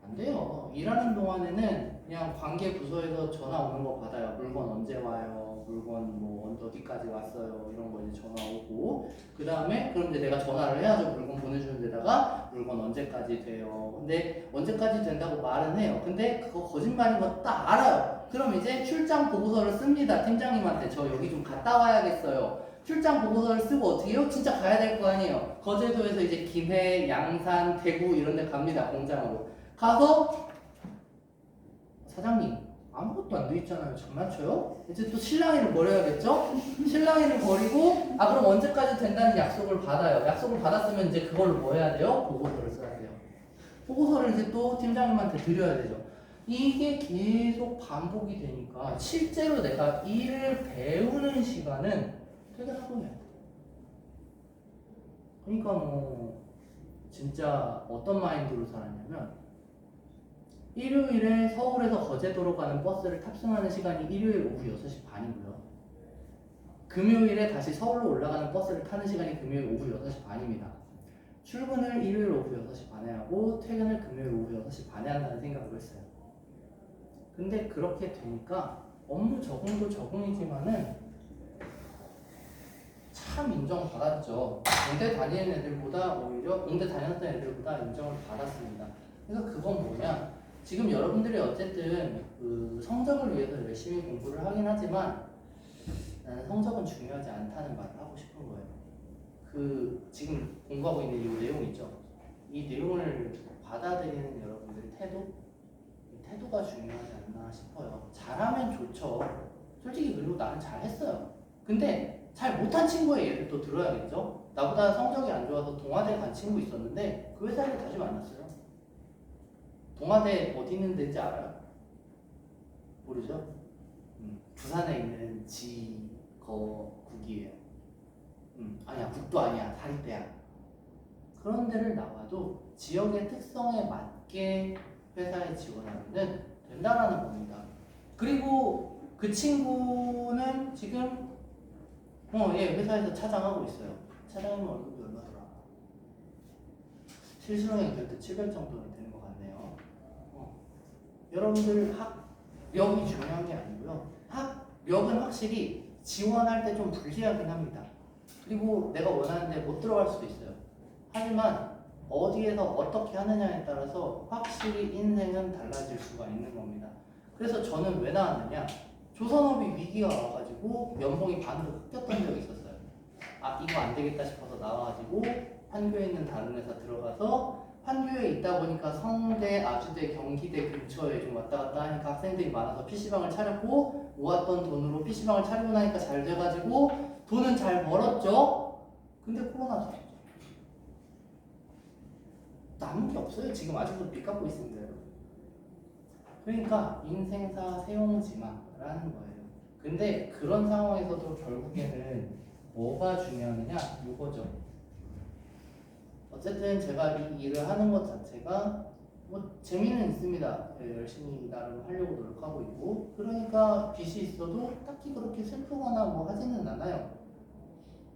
안 돼요. 일하는 동안에는 그냥 관계 부서에서 전화 오는 거 받아요. 물건 언제 와요? 물건 뭐 어디까지 왔어요? 이런 거 이제 전화 오고, 그 다음에 그럼 이제 내가 전화를 해야죠. 물건 보내주는 데다가 물건 언제까지 돼요? 근데 언제까지 된다고 말은 해요. 근데 그거 거짓말인 거 딱 알아요. 그럼 이제 출장 보고서를 씁니다. 팀장님한테 저 여기 좀 갔다 와야겠어요. 출장 보고서를 쓰고 어떻게 해요? 진짜 가야 될 거 아니에요. 거제도에서 이제 김해, 양산, 대구 이런 데 갑니다. 공장으로. 가서 사장님 아무것도 안 돼 있잖아요. 장난쳐요? 이제 또 신랑이를 버려야겠죠? 신랑이를 버리고 그럼 언제까지 된다는 약속을 받아요. 약속을 받았으면 이제 그걸로 뭐 해야 돼요? 보고서를 써야 돼요. 보고서를 이제 또 팀장님한테 드려야 되죠. 이게 계속 반복이 되니까 실제로 내가 일을 배우는 시간은 퇴근하고 해야 돼. 그러니까 뭐 진짜 어떤 마인드로 살았냐면 일요일에 서울에서 거제도로 가는 버스를 탑승하는 시간이 일요일 오후 6시 반이고요. 금요일에 다시 서울로 올라가는 버스를 타는 시간이 금요일 오후 6시 반입니다. 출근을 일요일 오후 6시 반에 하고 퇴근을 금요일 오후 6시 반에 한다는 생각을 했어요. 근데 그렇게 되니까 업무 적응도 적응이지만은 참 인정받았죠. 공대 다니는 애들보다 오히려 공대 다녔던 애들보다 인정을 받았습니다. 그래서 그건 뭐냐? 지금 여러분들이 어쨌든 그 성적을 위해서 열심히 공부를 하긴 하지만 나는 성적은 중요하지 않다는 말을 하고 싶은 거예요. 그 지금 공부하고 있는 이 내용 있죠? 이 내용을 받아들이는 여러분들의 태도? 이 태도가 중요하지 않나 싶어요. 잘하면 좋죠. 솔직히 그리고 나는 잘했어요. 근데 잘 못한 친구의 예를 또 들어야겠죠? 나보다 성적이 안 좋아서 동아대 간 친구 있었는데 그 회사를 다시 만났어요. 동아대 어디 있는 데인지 알아요? 모르죠? 부산에 있는 지거국이에요. 아니야, 국도 아니야, 사립대학. 그런 데를 나와도 지역의 특성에 맞게 회사에 지원하면 된다라는 겁니다. 그리고 그 친구는 지금 회사에서 차장하고 있어요. 차장이면 월급이 얼마더라? 실수령이 그래도 700 정도는 되는 것 같네요. 여러분들 학력이 중요한 게 아니고요. 학력은 확실히 지원할 때 좀 불리하긴 합니다. 그리고 내가 원하는데 못 들어갈 수도 있어요. 하지만 어디에서 어떻게 하느냐에 따라서 확실히 인생은 달라질 수가 있는 겁니다. 그래서 저는 왜 나왔느냐? 조선업이 위기가 와가지고 연봉이 반으로 깎였던 적이 있었어요. 이거 안 되겠다 싶어서 나와가지고 판교에 있는 다른 회사 들어가서 판교에 있다 보니까 성대, 아주대, 경기대 근처에 좀 왔다 갔다 하니까 학생들이 많아서 PC방을 차렸고 모았던 돈으로 PC방을 차리고 나니까 잘 돼가지고 돈은 잘 벌었죠. 근데 코로나 터졌죠. 남은 게 없어요. 지금 아직도 빚 갚고 있습니다. 그러니까 인생사 세용지마라는 거예요. 근데 그런 상황에서도 결국에는 뭐가 중요하느냐? 이거죠. 어쨌든 제가 이 일을 하는 것 자체가 뭐 재미는 있습니다. 열심히 나름 하려고 노력하고 있고, 그러니까 빚이 있어도 딱히 그렇게 슬프거나 뭐 하지는 않아요.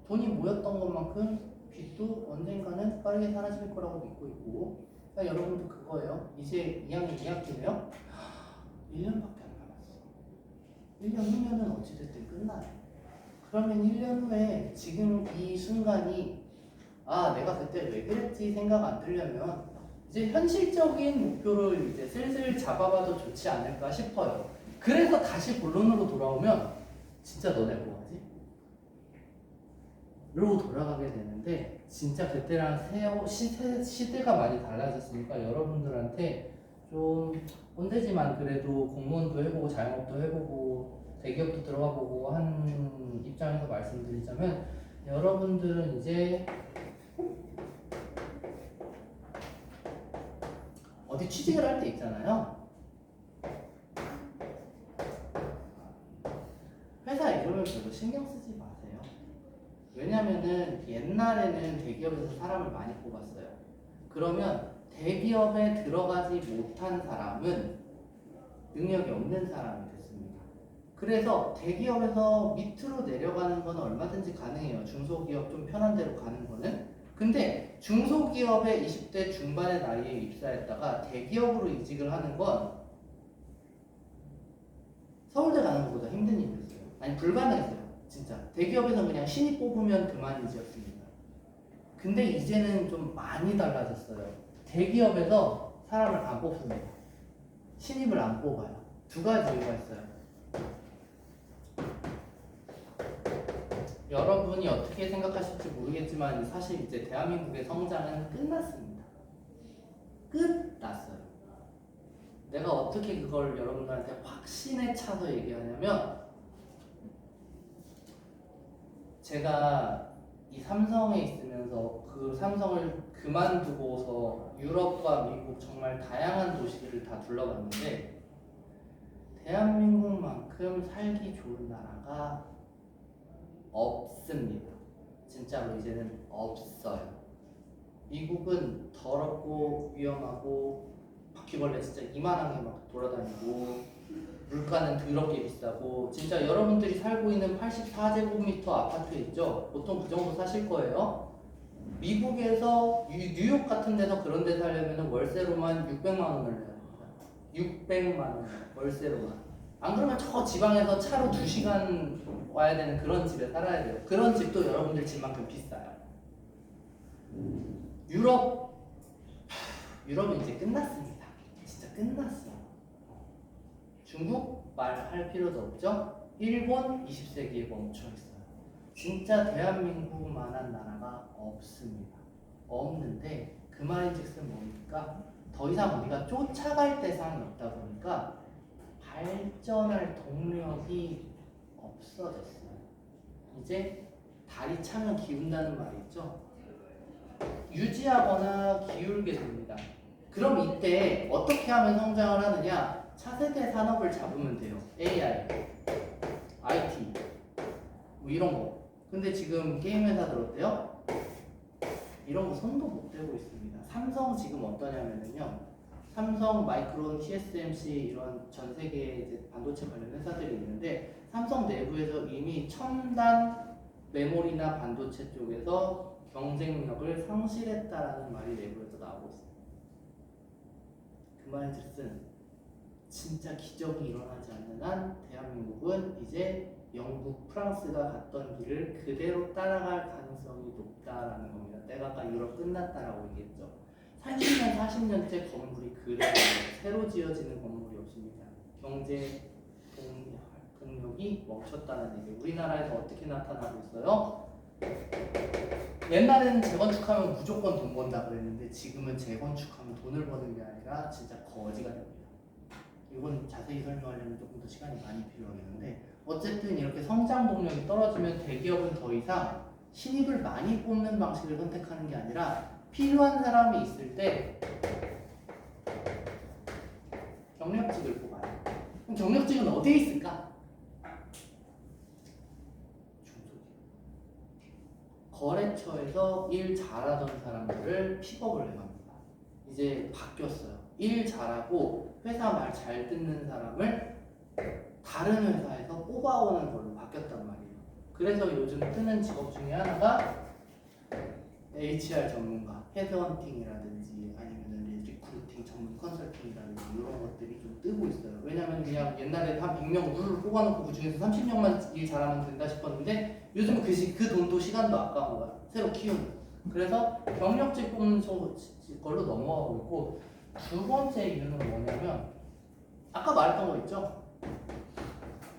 돈이 모였던 것만큼 빚도 언젠가는 빠르게 사라질 거라고 믿고 있고, 그러니까 여러분도 그거예요. 이제 2학년 2학기네요. 1년밖에 안 남았어. 1년 후면은 어찌됐든 끝나요. 그러면 1년 후에 지금 이 순간이 내가 그때 왜 그랬지 생각 안 들려면 이제 현실적인 목표를 이제 슬슬 잡아봐도 좋지 않을까 싶어요. 그래서 다시 본론으로 돌아오면 진짜 너네 뭐하지? 로 돌아가게 되는데 진짜 그때랑 시대가 많이 달라졌으니까 여러분들한테 좀 꼰대지만 그래도 공무원도 해보고 자영업도 해보고 대기업도 들어가보고 한 입장에서 말씀드리자면 여러분들은 이제 어디 취직을 할 때 있잖아요. 이런 거 별로 신경 쓰지 마세요. 왜냐면은 옛날에는 대기업에서 사람을 많이 뽑았어요. 그러면 대기업에 들어가지 못한 사람은 능력이 없는 사람이 됐습니다. 그래서 대기업에서 밑으로 내려가는 건 얼마든지 가능해요. 중소기업 좀 편한 데로 가는 거는. 근데 중소기업에 20대 중반의 나이에 입사했다가 대기업으로 이직을 하는 건 서울대 가는 것보다 힘든 일이었어요. 아니 불가능했어요. 진짜 대기업에서 그냥 신입 뽑으면 그만이지였습니다. 근데 이제는 좀 많이 달라졌어요. 대기업에서 사람을 안 뽑습니다. 신입을 안 뽑아요. 두 가지 이유가 있어요. 여러분이 어떻게 생각하실지 모르겠지만 사실 이제 대한민국의 성장은 끝났습니다. 끝났어요. 내가 어떻게 그걸 여러분들한테 확신에 차서 얘기하냐면 제가 이 삼성에 있으면서 그 삼성을 그만두고서 유럽과 미국 정말 다양한 도시를 다 둘러봤는데 대한민국만큼 살기 좋은 나라가 없습니다. 진짜로 이제는 없어요. 미국은 더럽고 위험하고 바퀴벌레 진짜 이만한 게 막 돌아다니고 물가는 더럽게 비싸고 진짜 여러분들이 살고 있는 84제곱미터 아파트 있죠? 보통 그 정도 사실 거예요. 미국에서 뉴욕 같은 데서 그런 데 살려면 월세로만 600만 원을 내야 됩니다. 600만 원 월세로만. 안 그러면 저 지방에서 차로 2시간 와야 되는 그런 집에 살아야 돼요. 그런 집도 여러분들 집만큼 비싸요. 유럽은 이제 끝났습니다. 진짜 끝났어. 중국 말할 필요도 없죠. 일본 20세기에 멈춰 있어요. 진짜 대한민국만한 나라가 없습니다. 없는데 그 말인즉슨 뭡니까? 더 이상 우리가 쫓아갈 대상이 없다 보니까 발전할 동력이 없어졌어요. 이제 다리 차면 기운다는 말이 있죠. 유지하거나 기울게 됩니다. 그럼 이때 어떻게 하면 성장을 하느냐? 차세대 산업을 잡으면 돼요. AI, IT, 뭐 이런 거. 근데 지금 게임 회사들 어때요? 이런 거 손도 못 대고 있습니다. 삼성 지금 어떠냐면요. 삼성, 마이크론, TSMC 이런 전 세계 이제 반도체 관련 회사들이 있는데 삼성 내부에서 이미 첨단 메모리나 반도체 쪽에서 경쟁력을 상실했다라는 말이 내부에서 나오고 있습니다. 그 말인즉슨 진짜 기적이 일어나지 않는 한 대한민국은 이제 영국, 프랑스가 갔던 길을 그대로 따라갈 가능성이 높다라는 겁니다. 내가 아까 유럽 끝났다라고 얘기했죠. 30년, 40년째 건물이 그대로 새로 지어지는 건물이 없습니다. 경제 동력이 멈췄다는 얘기. 우리나라에서 어떻게 나타나고 있어요? 옛날에는 재건축하면 무조건 돈 번다 그랬는데 지금은 재건축하면 돈을 버는 게 아니라 진짜 거지가 됩니다. 이건 자세히 설명하려면 조금 더 시간이 많이 필요하겠는데 어쨌든 이렇게 성장 동력이 떨어지면 대기업은 더 이상 신입을 많이 뽑는 방식을 선택하는 게 아니라 필요한 사람이 있을 때 경력직을 뽑아요. 그럼 경력직은 어디에 있을까? 중소기업. 거래처에서 일 잘하던 사람들을 픽업을 해갑니다. 이제 바뀌었어요. 일 잘하고 회사 말 잘 듣는 사람을 다른 회사에서 뽑아오는 걸로 바뀌었단 말이에요. 그래서 요즘 뜨는 직업 중에 하나가 HR 전문가, 헤드헌팅이라든지 아니면 리크루팅 전문 컨설팅이라든지 이런 것들이 좀 뜨고 있어요. 왜냐면 그냥 옛날에 한 100명 우르르 뽑아놓고 그 중에서 30명만 일 잘하면 된다 싶었는데 요즘 그 돈도 시간도 아까운 거야. 새로 키우는. 그래서 경력직 뽑는 걸로 넘어가고 있고 두 번째 이유는 뭐냐면 아까 말했던 거 있죠?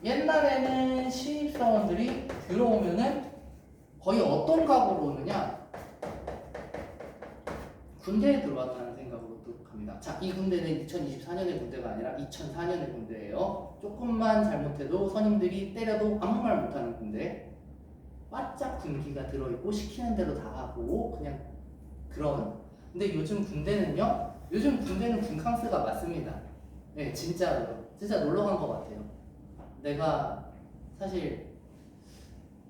옛날에는 신입사원들이 들어오면은 거의 어떤 각오로 오느냐? 군대에 들어왔다는 생각으로 갑니다. 자, 이 군대는 2024년의 군대가 아니라 2004년의 군대예요. 조금만 잘못해도 선임들이 때려도 아무 말 못하는 군대. 바짝 군기가 들어있고 시키는 대로 다 하고 그냥 그런. 근데 요즘 군대는요? 요즘 군대는 군캉스가 맞습니다. 네, 진짜 놀러 간 것 같아요. 내가 사실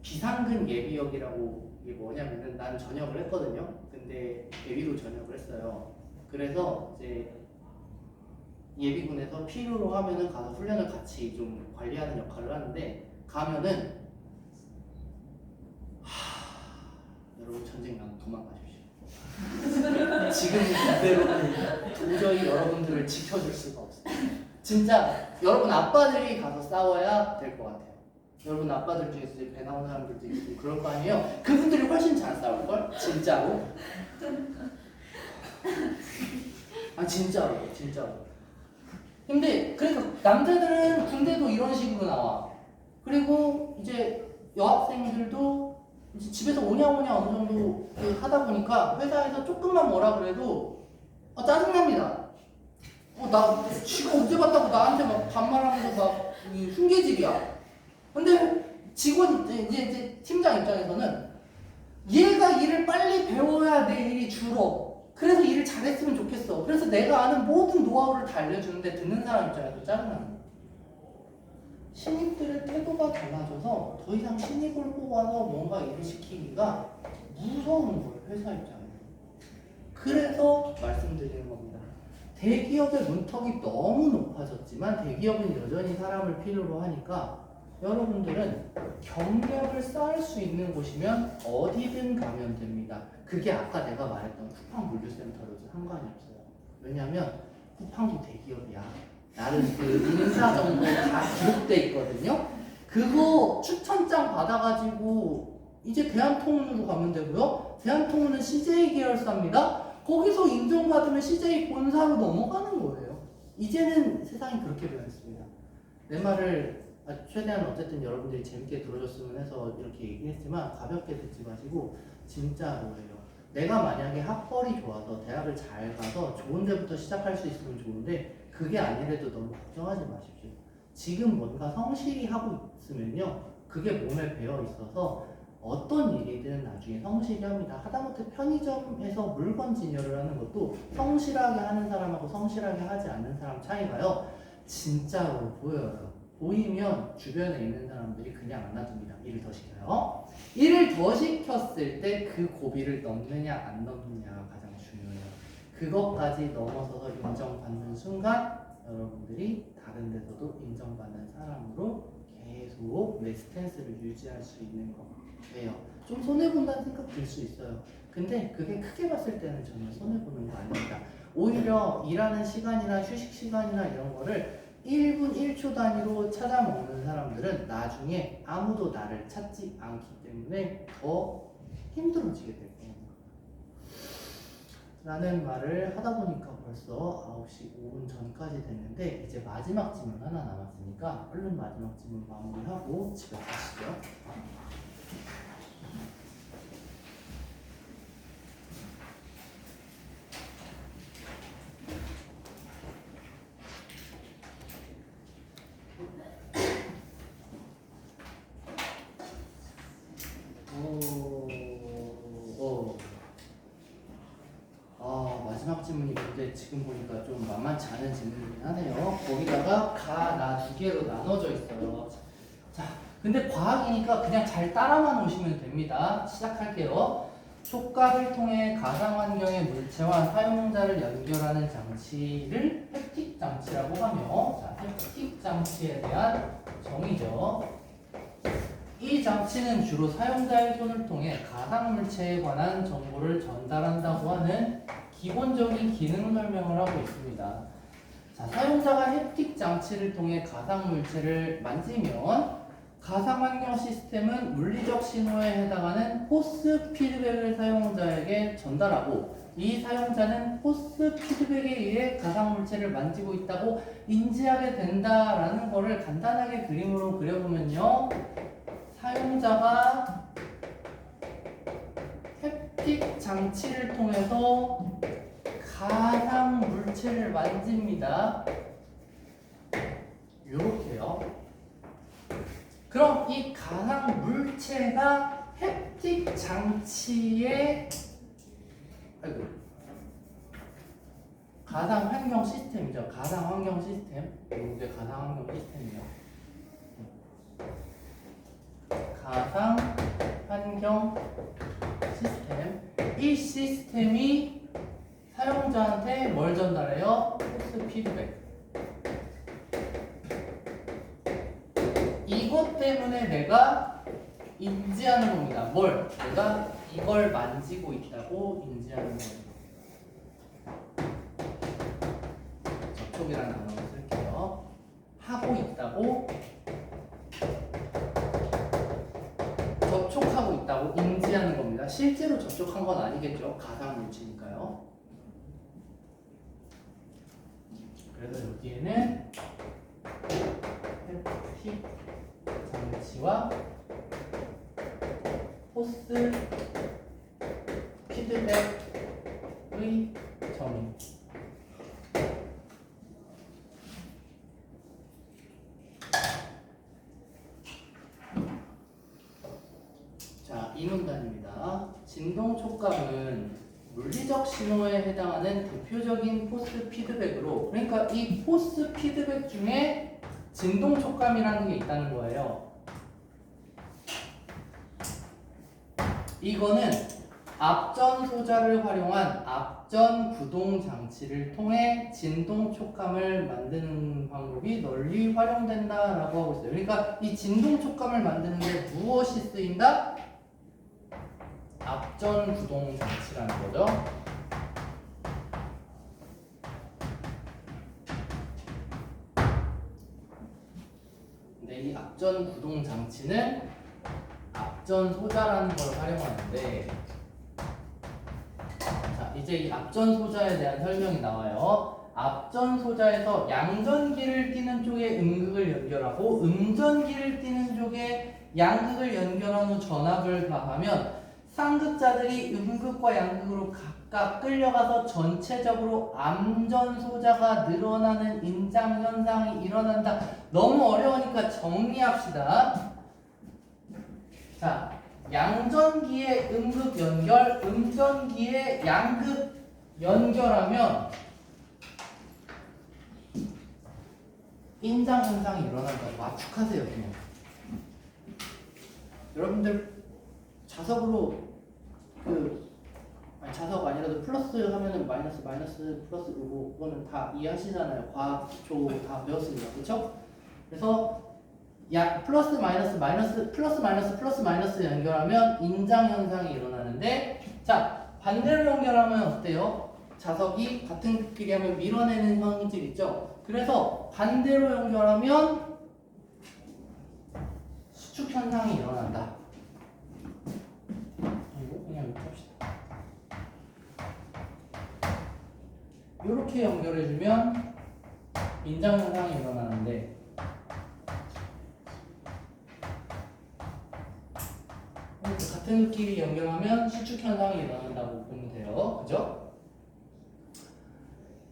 비상근 예비역이라고 이게 뭐냐면은 난 전역을 했거든요. 근데 예비로 전역을 했어요. 그래서 이제 예비군에서 필요로 하면은 가서 훈련을 같이 좀 관리하는 역할을 하는데 가면은 여러분 전쟁 나면 도망가십시오. 지금 이대로는 도저히 여러분들을 지켜줄 수가 없어요. 진짜 여러분 아빠들이 가서 싸워야 될 것 같아요. 여러분 아빠들 중에서 이제 배 나온 사람들도 있고 그럴 거 아니에요. 그분들이 훨씬 잘 싸울걸? 진짜로. 아 진짜로. 근데 그러니까 남자들은 군대도 이런 식으로 나와. 그리고 이제 여학생들도 이제 집에서 오냐오냐 어느 정도 하다 보니까 회사에서 조금만 뭐라 그래도 짜증납니다. 나 지금 언제 봤다고 나한테 막 반말하면서 막 훈계질이야. 근데 직원 이제 팀장 입장에서는 얘가 일을 빨리 배워야 내 일이 줄어. 그래서 일을 잘했으면 좋겠어. 그래서 내가 아는 모든 노하우를 다 알려주는데 듣는 사람 입장에서 짜증나는 거야. 신입들의 태도가 달라져서 더 이상 신입을 뽑아서 뭔가 일을 시키기가 무서운 거예요. 회사 입장에서. 그래서 말씀드리는 겁니다. 대기업의 문턱이 너무 높아졌지만 대기업은 여전히 사람을 필요로 하니까 여러분들은 경력을 쌓을 수 있는 곳이면 어디든 가면 됩니다. 그게 아까 내가 말했던 쿠팡 물류센터로도 상관이 없어요. 왜냐면 쿠팡도 대기업이야. 나는 그 인사 정보 다 기록돼 있거든요. 그거 추천장 받아가지고 이제 대한통운으로 가면 되고요. 대한통운은 CJ 계열사입니다. 거기서 인정받으면 CJ 본사로 넘어가는 거예요. 이제는 세상이 그렇게 변했습니다. 내 말을 최대한 어쨌든 여러분들이 재밌게 들어줬으면 해서 이렇게 얘기했지만 가볍게 듣지 마시고 진짜로예요. 내가 만약에 학벌이 좋아서 대학을 잘 가서 좋은 데부터 시작할 수 있으면 좋은데 그게 아니래도 너무 걱정하지 마십시오. 지금 뭔가 성실히 하고 있으면요 그게 몸에 배어 있어서 어떤 일이든 나중에 성실히 합니다. 하다못해 편의점에서 물건 진열을 하는 것도 성실하게 하는 사람하고 성실하게 하지 않는 사람 차이가요 진짜로 보여요. 보이면 주변에 있는 사람들이 그냥 안 놔둡니다. 일을 더 시켜요. 일을 더 시켰을 때 그 고비를 넘느냐 안 넘느냐가 가장 중요해요. 그것까지 넘어서서 인정받는 순간 여러분들이 다른 데서도 인정받는 사람으로 계속 내 스탠스를 유지할 수 있는 거예요. 좀 손해본다는 생각 들 수 있어요. 근데 그게 크게 봤을 때는 전혀 손해보는 거 아닙니다. 오히려 일하는 시간이나 휴식 시간이나 이런 거를 1분 1초 단위로 찾아먹는 사람들은 나중에 아무도 나를 찾지 않기 때문에 더 힘들어지게 될 거예요. 라는 말을 하다 보니까 벌써 9시 5분 전까지 됐는데 이제 마지막 질문 하나 남았으니까 얼른 마지막 질문 마무리하고 집에 가시죠. 마지막 질문이 근데 지금 보니까 좀 만만치 않은 질문이긴 하네요. 거기다가 가, 나 두 개로 나눠져 있어요. 자, 근데 과학이니까 그냥 잘 따라만 오시면 됩니다. 시작할게요. 촉각을 통해 가상 환경의 물체와 사용자를 연결하는 장치를 햅틱 장치라고 하며, 자, 햅틱 장치에 대한 정의죠. 이 장치는 주로 사용자의 손을 통해 가상 물체에 관한 정보를 전달한다고 하는 기본적인 기능 설명을 하고 있습니다. 자, 사용자가 햅틱 장치를 통해 가상 물체를 만지면 가상 환경 시스템은 물리적 신호에 해당하는 포스 피드백을 사용자에게 전달하고 이 사용자는 포스 피드백에 의해 가상 물체를 만지고 있다고 인지하게 된다라는 거를 간단하게 그림으로 그려보면요. 사용자가 햅틱 장치를 통해서 가상 물체를 만집니다. 요렇게요. 그럼 이 가상 물체가 햅틱 장치의 가상 환경 시스템이죠. 가상 환경 시스템. 이게 가상 환경 시스템이에요. 가상 환경 시스템. 이 시스템이 사용자한테 뭘 전달해요? 포스 피드백. 이것 때문에 내가 인지하는 겁니다. 뭘? 내가 이걸 만지고 있다고 인지하는 거예요. 접촉이라는 단어를 쓸게요. 하고 있다고, 접촉하고 있다고 인지하는 겁니다. 실제로 접촉한 건 아니겠죠. 가상물질이니까요. 그래서 여기에는 햅틱 장치와 포스 피드백의 점이 자, 이 문단입니다. 진동 촉감은 물리적 신호에 해당하는 대표적인 포스 피드백으로, 그러니까 이 포스 피드백 중에 진동 촉감이라는 게 있다는 거예요. 이거는 앞전 소자를 활용한 앞전 구동 장치를 통해 진동 촉감을 만드는 방법이 널리 활용된다라고 하고 있어요. 그러니까 이 진동 촉감을 만드는 데 무엇이 쓰인다? 앞전 구동 장치라는 거죠. 근데 이 앞전 구동 장치는 앞전 소자라는 걸 활용하는데, 자, 이제 이 앞전 소자에 대한 설명이 나와요. 앞전 소자에서 양전기를 띠는 쪽에 음극을 연결하고 음전기를 띠는 쪽에 양극을 연결한 후 전압을 가하면 쌍극자들이 음극과 양극으로 각각 끌려가서 전체적으로 암전 소자가 늘어나는 인장 현상이 일어난다. 너무 어려우니까 정리합시다. 자, 양전기의 음극 연결, 음전기의 양극 연결하면 인장 현상이 일어난다. 맞축하세요, 그냥. 여러분들 자석으로 자석 아니라도 플러스 하면은 마이너스 플러스 이거 그거는 다 이해하시잖아요. 과학 기초 다 배웠습니다. 그렇죠? 그래서 플러스 마이너스 연결하면 인장 현상이 일어나는데, 자, 반대로 연결하면 어때요? 자석이 같은 길이 하면 밀어내는 성질 있죠? 그래서 반대로 연결하면 수축 현상이 일어난다. 이거 그냥 이렇게 합시다. 이렇게 연결해주면 인장 현상이 일어나는데, 같은 길이 연결하면 수축 현상이 일어난다고 보면 돼요. 그죠?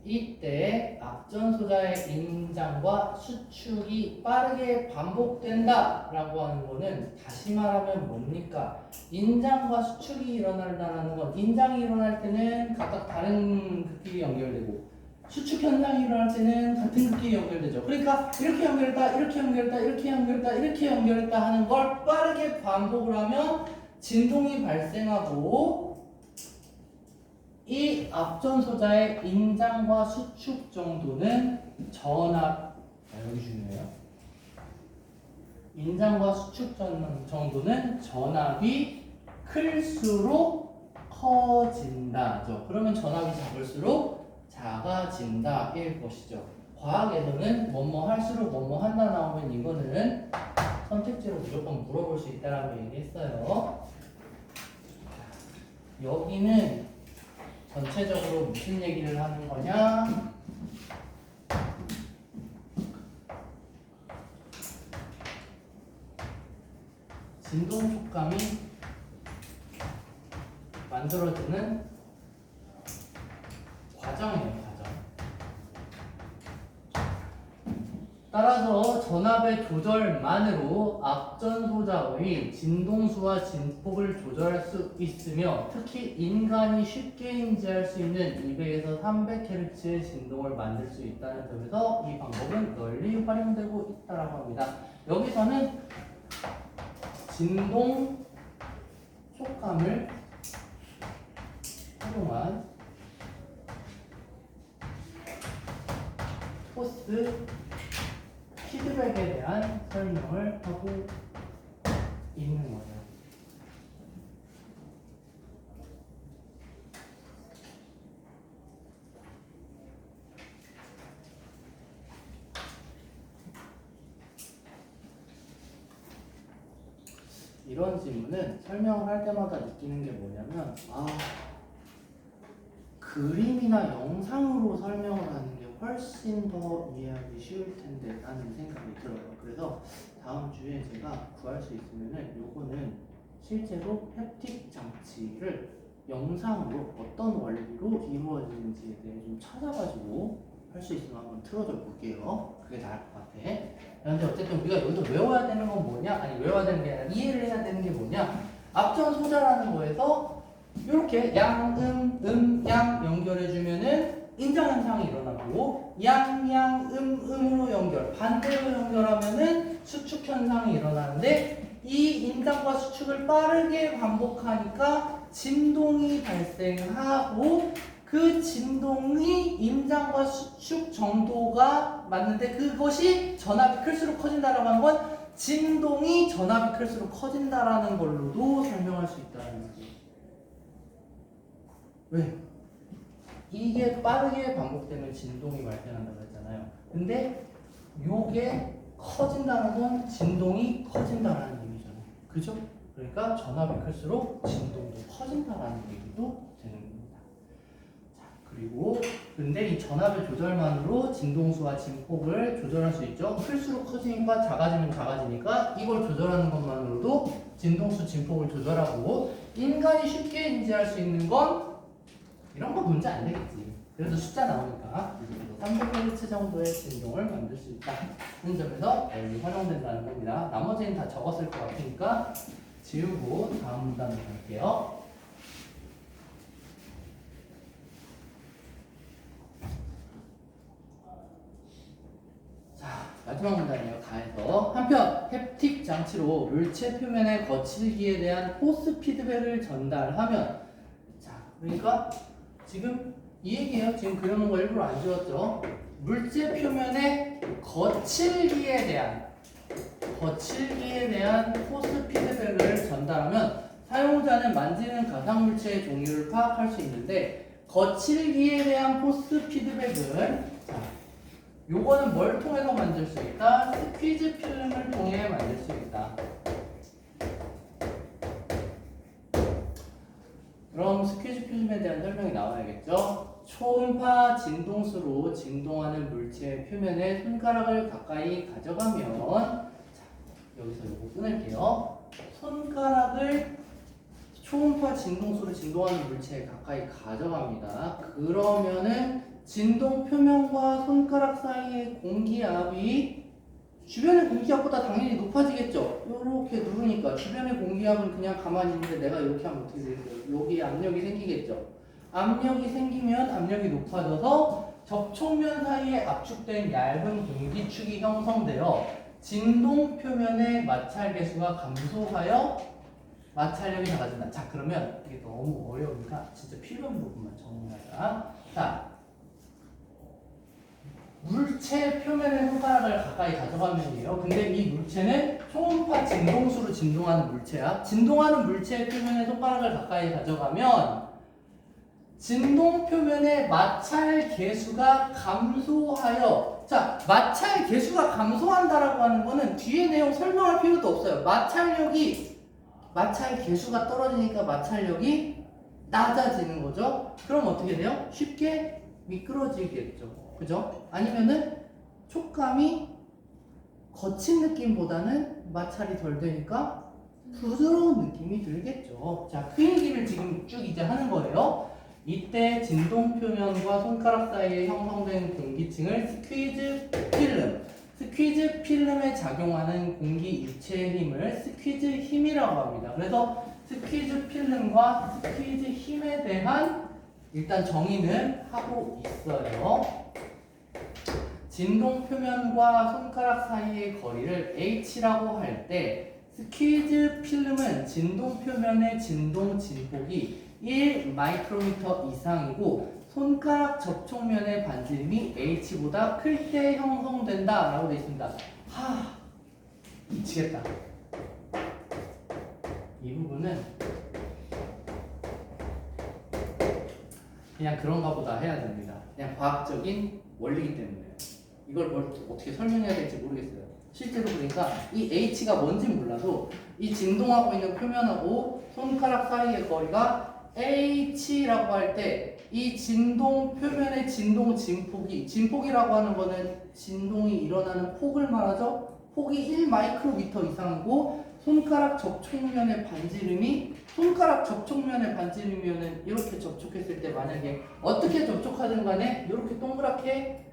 이때 앞전 소자의 인장과 수축이 빠르게 반복된다라고 하는 거는 다시 말하면 뭡니까? 인장과 수축이 일어난다는 건, 인장이 일어날 때는 각각 다른 극끼리 연결되고 수축 현상이 일어날 때는 같은 극끼리 연결되죠. 그러니까 이렇게 연결했다, 이렇게 연결했다, 이렇게 연결했다, 이렇게 연결했다 하는 걸 빠르게 반복을 하면 진동이 발생하고, 이 앞전 소자의 인장과 수축 정도는 여기 중요해요. 인장과 수축 정도는 전압이 클수록 커진다죠. 그러면 전압이 작을수록 작아진다 일 것이죠. 과학에서는 뭐뭐 할수록 뭐뭐 한다 나오면 이거는 선택지로 무조건 물어볼 수 있다라고 얘기했어요. 여기는 전체적으로 무슨 얘기를 하는 거냐? 진동 촉감이 만들어지는 과정이에요, 과정. 따라서 전압의 조절만으로 앞전 소자의 진동수와 진폭을 조절할 수 있으며, 특히 인간이 쉽게 인지할 수 있는 200에서 300Hz의 진동을 만들 수 있다는 점에서 이 방법은 널리 활용되고 있다고 합니다. 여기서는 진동 촉감을 활용한 포스 피드백에 대한 설명을 하고 있는 거예요. 이런 질문은 설명을 할 때마다 느끼는 게 뭐냐면 그림이나 영상으로 설명을 하는 게 훨씬 더 이해하기 쉬울 텐데 라는 생각이 들어요. 그래서 다음 주에 제가 구할 수 있으면은 요거는 실제로 햅틱 장치를 영상으로 어떤 원리로 이루어지는지에 대해 좀 찾아가지고 할 수 있으면 한번 틀어줘 볼게요. 그게 나을 것 같아. 그런데 어쨌든 우리가 여기서 외워야 되는 건 뭐냐? 아니 외워야 되는 게 아니라 이해를 해야 되는 게 뭐냐? 앞전 소자라는 거에서 이렇게 양, 양 연결해주면은 인장현상이 일어나고 음으로 연결, 반대로 연결하면은 수축현상이 일어나는데 이 인장과 수축을 빠르게 반복하니까 진동이 발생하고 그 진동이 인장과 수축 정도가 맞는데 그것이 전압이 클수록 커진다라고 하는 건 진동이 전압이 클수록 커진다라는 걸로도 설명할 수 있다는 거죠. 왜? 이게 빠르게 반복되면 진동이 발생한다고 했잖아요. 근데 요게 커진다는 건 진동이 커진다라는 의미잖아요. 그죠? 그러니까 전압이 클수록 진동도 커진다라는 얘기도 되는 겁니다. 자, 그리고 근데 이 전압의 조절만으로 진동수와 진폭을 조절할 수 있죠. 클수록 커지니까 작아지면 작아지니까 이걸 조절하는 것만으로도 진동수, 진폭을 조절하고 인간이 쉽게 인지할 수 있는 건 이런 거 문제 안 되겠지. 그래도 숫자 나오니까 300Hz 정도의 진동을 만들 수 있다는 점에서 활용된다는 겁니다. 나머지는 다 적었을 것 같으니까 지우고 다음 문단으로 갈게요. 자, 마지막 문단이에요. 가에서 한편 햅틱 장치로 물체 표면의 거칠기에 대한 포스 피드백을 전달하면 자, 그러니까 지금 이 얘기예요. 지금 그려놓은 거 일부러 안 지웠죠. 물체 표면의 거칠기에 대한 포스 피드백을 전달하면 사용자는 만지는 가상물체의 종류를 파악할 수 있는데 거칠기에 대한 포스 피드백은 자, 요거는 뭘 통해서 만들 수 있다? 스퀴즈 필름을 통해 만들 수 있다. 그럼 스퀴즈 필름에 대한 설명이 나와야겠죠? 초음파 진동수로 진동하는 물체의 표면에 손가락을 가까이 가져가면 자, 여기서 이거 끊을게요. 손가락을 초음파 진동수로 진동하는 물체에 가까이 가져갑니다. 그러면은 진동 표면과 손가락 사이의 공기압이 주변의 공기압보다 당연히 높아지겠죠. 이렇게 누르니까 주변의 공기압은 그냥 가만히 있는데 내가 이렇게 하면 어떻게 되겠어요? 여기 압력이 생기겠죠. 압력이 생기면 압력이 높아져서 접촉면 사이에 압축된 얇은 공기축이 형성되어 진동 표면의 마찰 계수가 감소하여 마찰력이 작아진다. 자, 그러면 이게 너무 어려우니까 진짜 필요한 부분만 정리하자. 자, 물체 표면의 손가락을 가까이 가져가면이에요. 근데 이 물체는 초음파 진동수로 진동하는 물체야. 진동하는 물체의 표면에 손가락을 가까이 가져가면 진동 표면의 마찰 계수가 감소하여 자, 마찰 계수가 감소한다라고 하는 거는 뒤에 내용 설명할 필요도 없어요. 마찰 계수가 떨어지니까 마찰력이 낮아지는 거죠. 그럼 어떻게 돼요? 쉽게 미끄러지겠죠. 그죠? 아니면은 촉감이 거친 느낌보다는 마찰이 덜 되니까 부드러운 느낌이 들겠죠. 자, 그 얘기를 지금 쭉 이제 하는 거예요. 이때 진동 표면과 손가락 사이에 형성된 공기층을 스퀴즈 필름에 작용하는 공기 유체의 힘을 스퀴즈 힘이라고 합니다. 그래서 스퀴즈 필름과 스퀴즈 힘에 대한 일단 정의는 하고 있어요. 진동 표면과 손가락 사이의 거리를 h라고 할 때 스퀴즈 필름은 진동 표면의 진동 진폭이 1 마이크로미터 이상이고 손가락 접촉면의 반지름이 h보다 클 때 형성된다 라고 되어 있습니다. 미치겠다. 이 부분은 그냥 그런가 보다 해야 됩니다. 그냥 과학적인 원리이기 때문에 이걸 어떻게 설명해야 될지 모르겠어요. 실제로 그러니까 이 h가 뭔지 몰라도 이 진동하고 있는 표면하고 손가락 사이의 거리가 h라고 할 때 이 진동 표면의 진동 진폭이, 진폭이라고 하는 거는 진동이 일어나는 폭을 말하죠. 폭이 1 마이크로미터 이상이고 손가락 접촉면의 반지름이, 손가락 접촉면의 반지름이면은 이렇게 접촉했을 때 만약에 어떻게 접촉하든 간에 이렇게 동그랗게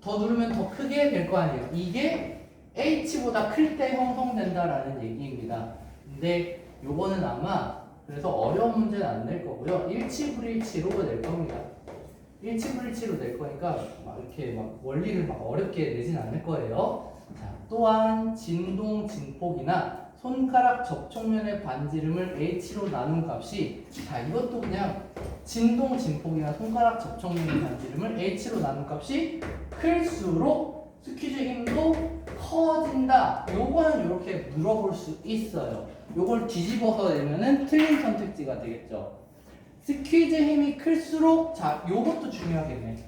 더 누르면 더 크게 될 거 아니에요. 이게 h보다 클 때 형성된다라는 얘기입니다. 근데 요거는 아마 그래서 어려운 문제는 안 낼 거고요. 일치불일치로 낼 겁니다. 일치불일치로 낼 거니까 막 이렇게 막 원리를 막 어렵게 내진 않을 거예요. 자, 또한 진동 진폭이나 손가락 접촉면의 반지름을 h로 나눈 값이, 자 이것도 그냥 진동 진폭이나 손가락 접촉면의 반지름을 h로 나눈 값이 클수록 스퀴즈 힘도 커진다. 요거는 이렇게 물어볼 수 있어요. 요걸 뒤집어서 내면은 틀린 선택지가 되겠죠. 스퀴즈 힘이 클수록, 자 요것도 중요하겠네.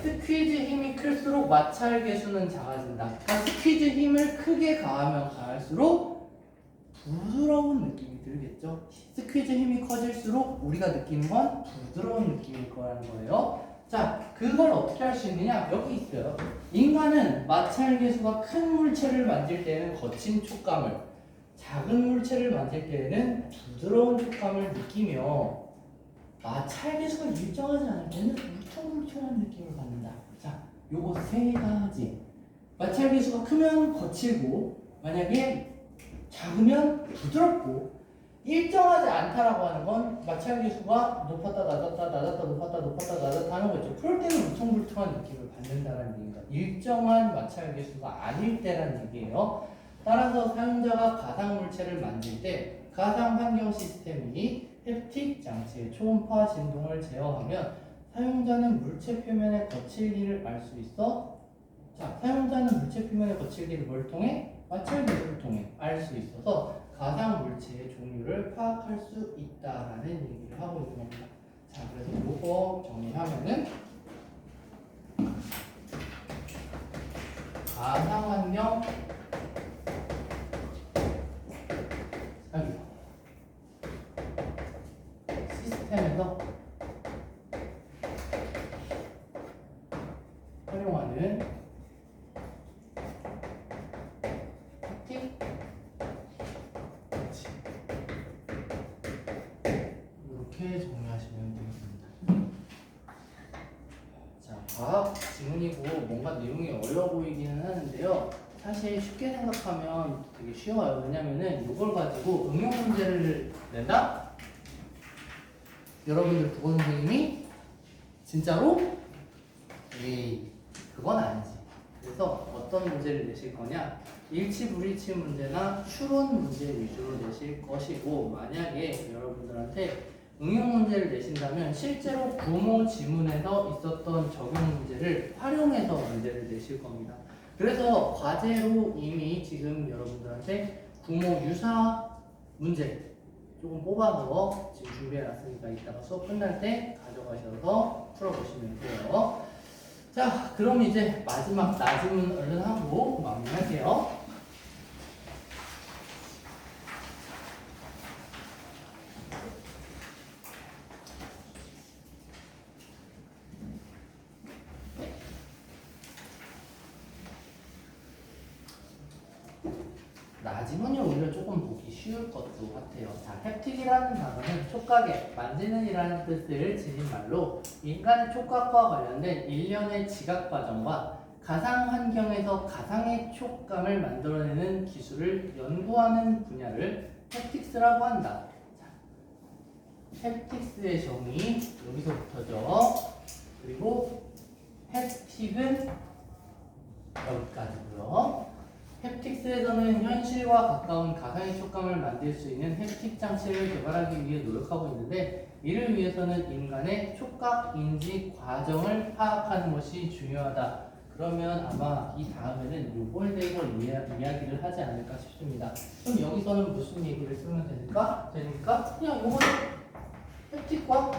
스퀴즈 힘이 클수록 마찰 계수는 작아진다. 그러니까 스퀴즈 힘을 크게 가하면 가할수록 부드러운 느낌이 들겠죠. 스퀴즈 힘이 커질수록 우리가 느끼는 건 부드러운 느낌일 거라는 거예요. 자, 그걸 어떻게 할 수 있느냐? 여기 있어요. 인간은 마찰 계수가 큰 물체를 만질 때는 거친 촉감을, 작은 물체를 만질 때에는 부드러운 촉감을 느끼며 마찰 계수가 일정하지 않을 때는 울퉁불퉁한 느낌을 받는다. 자, 요거 세 가지. 마찰 계수가 크면 거칠고, 만약에 작으면 부드럽고, 일정하지 않다라고 하는 건 마찰 계수가 높았다 낮았다 낮았다 높았다 높았다 낮았다 하는 거죠. 그럴 때는 울퉁불퉁한 느낌을 받는다는 얘기입니다. 일정한 마찰 계수가 아닐 때라는 얘기예요. 따라서 사용자가 가상 물체를 만질 때 가상 환경 시스템이 햅틱 장치의 초음파 진동을 제어하면 사용자는 물체 표면의 거칠기를 알 수 있어. 자, 사용자는 물체 표면의 거칠기를 뭘 통해? 마찰 계수를 통해 알 수 있어서 가상 물체의 종류를 파악할 수 있다라는 얘기를 하고 있는 겁니다. 자, 그래서 요거 정리하면은 가상 환경 시스템에서 활용하는 햅틱 장치, 이렇게 정리하시면 되겠습니다. 자, 과학 지문이고 뭔가 내용이 어려워 보이기는 하는데요. 사실 쉽게 생각하면 되게 쉬워요. 왜냐면은 이걸 가지고 응용 문제를 낸다? 여러분들 국어 선생님이 진짜로? 에이, 그건 아니지. 그래서 어떤 문제를 내실 거냐? 일치불일치 문제나 추론 문제 위주로 내실 것이고, 만약에 여러분들한테 응용 문제를 내신다면 실제로 구모 지문에서 있었던 적용 문제를 활용해서 문제를 내실 겁니다. 그래서 과제로 이미 지금 여러분들한테 구모 유사 문제 조금 뽑아서 지금 준비해놨으니까 이따가 수업 끝날 때 가져가셔서 풀어보시면 돼요. 자, 그럼 이제 마지막 나지문 얼른 하고 마무리할게요. 나지문이 오히려 조금 보기 쉬울 것도 같아요. 자, 햅틱이라는 단어는 촉각에 만지는 이라는 뜻을 지닌 말로 인간의 촉각과 관련된 일련의 지각 과정과 가상 환경에서 가상의 촉감을 만들어내는 기술을 연구하는 분야를 햅틱스라고 한다. 자, 햅틱스의 정의 여기서부터죠. 그리고 햅틱은 여기까지고요. 햅틱스에서는 현실과 가까운 가상의 촉감을 만들 수 있는 햅틱 장치를 개발하기 위해 노력하고 있는데 이를 위해서는 인간의 촉각 인지 과정을 파악하는 것이 중요하다. 그러면 아마 이 다음에는 요거에 대해서 이야기를 하지 않을까 싶습니다. 그럼 여기서는 무슨 얘기를 쓰면 되니까 그냥 요거는 햅틱과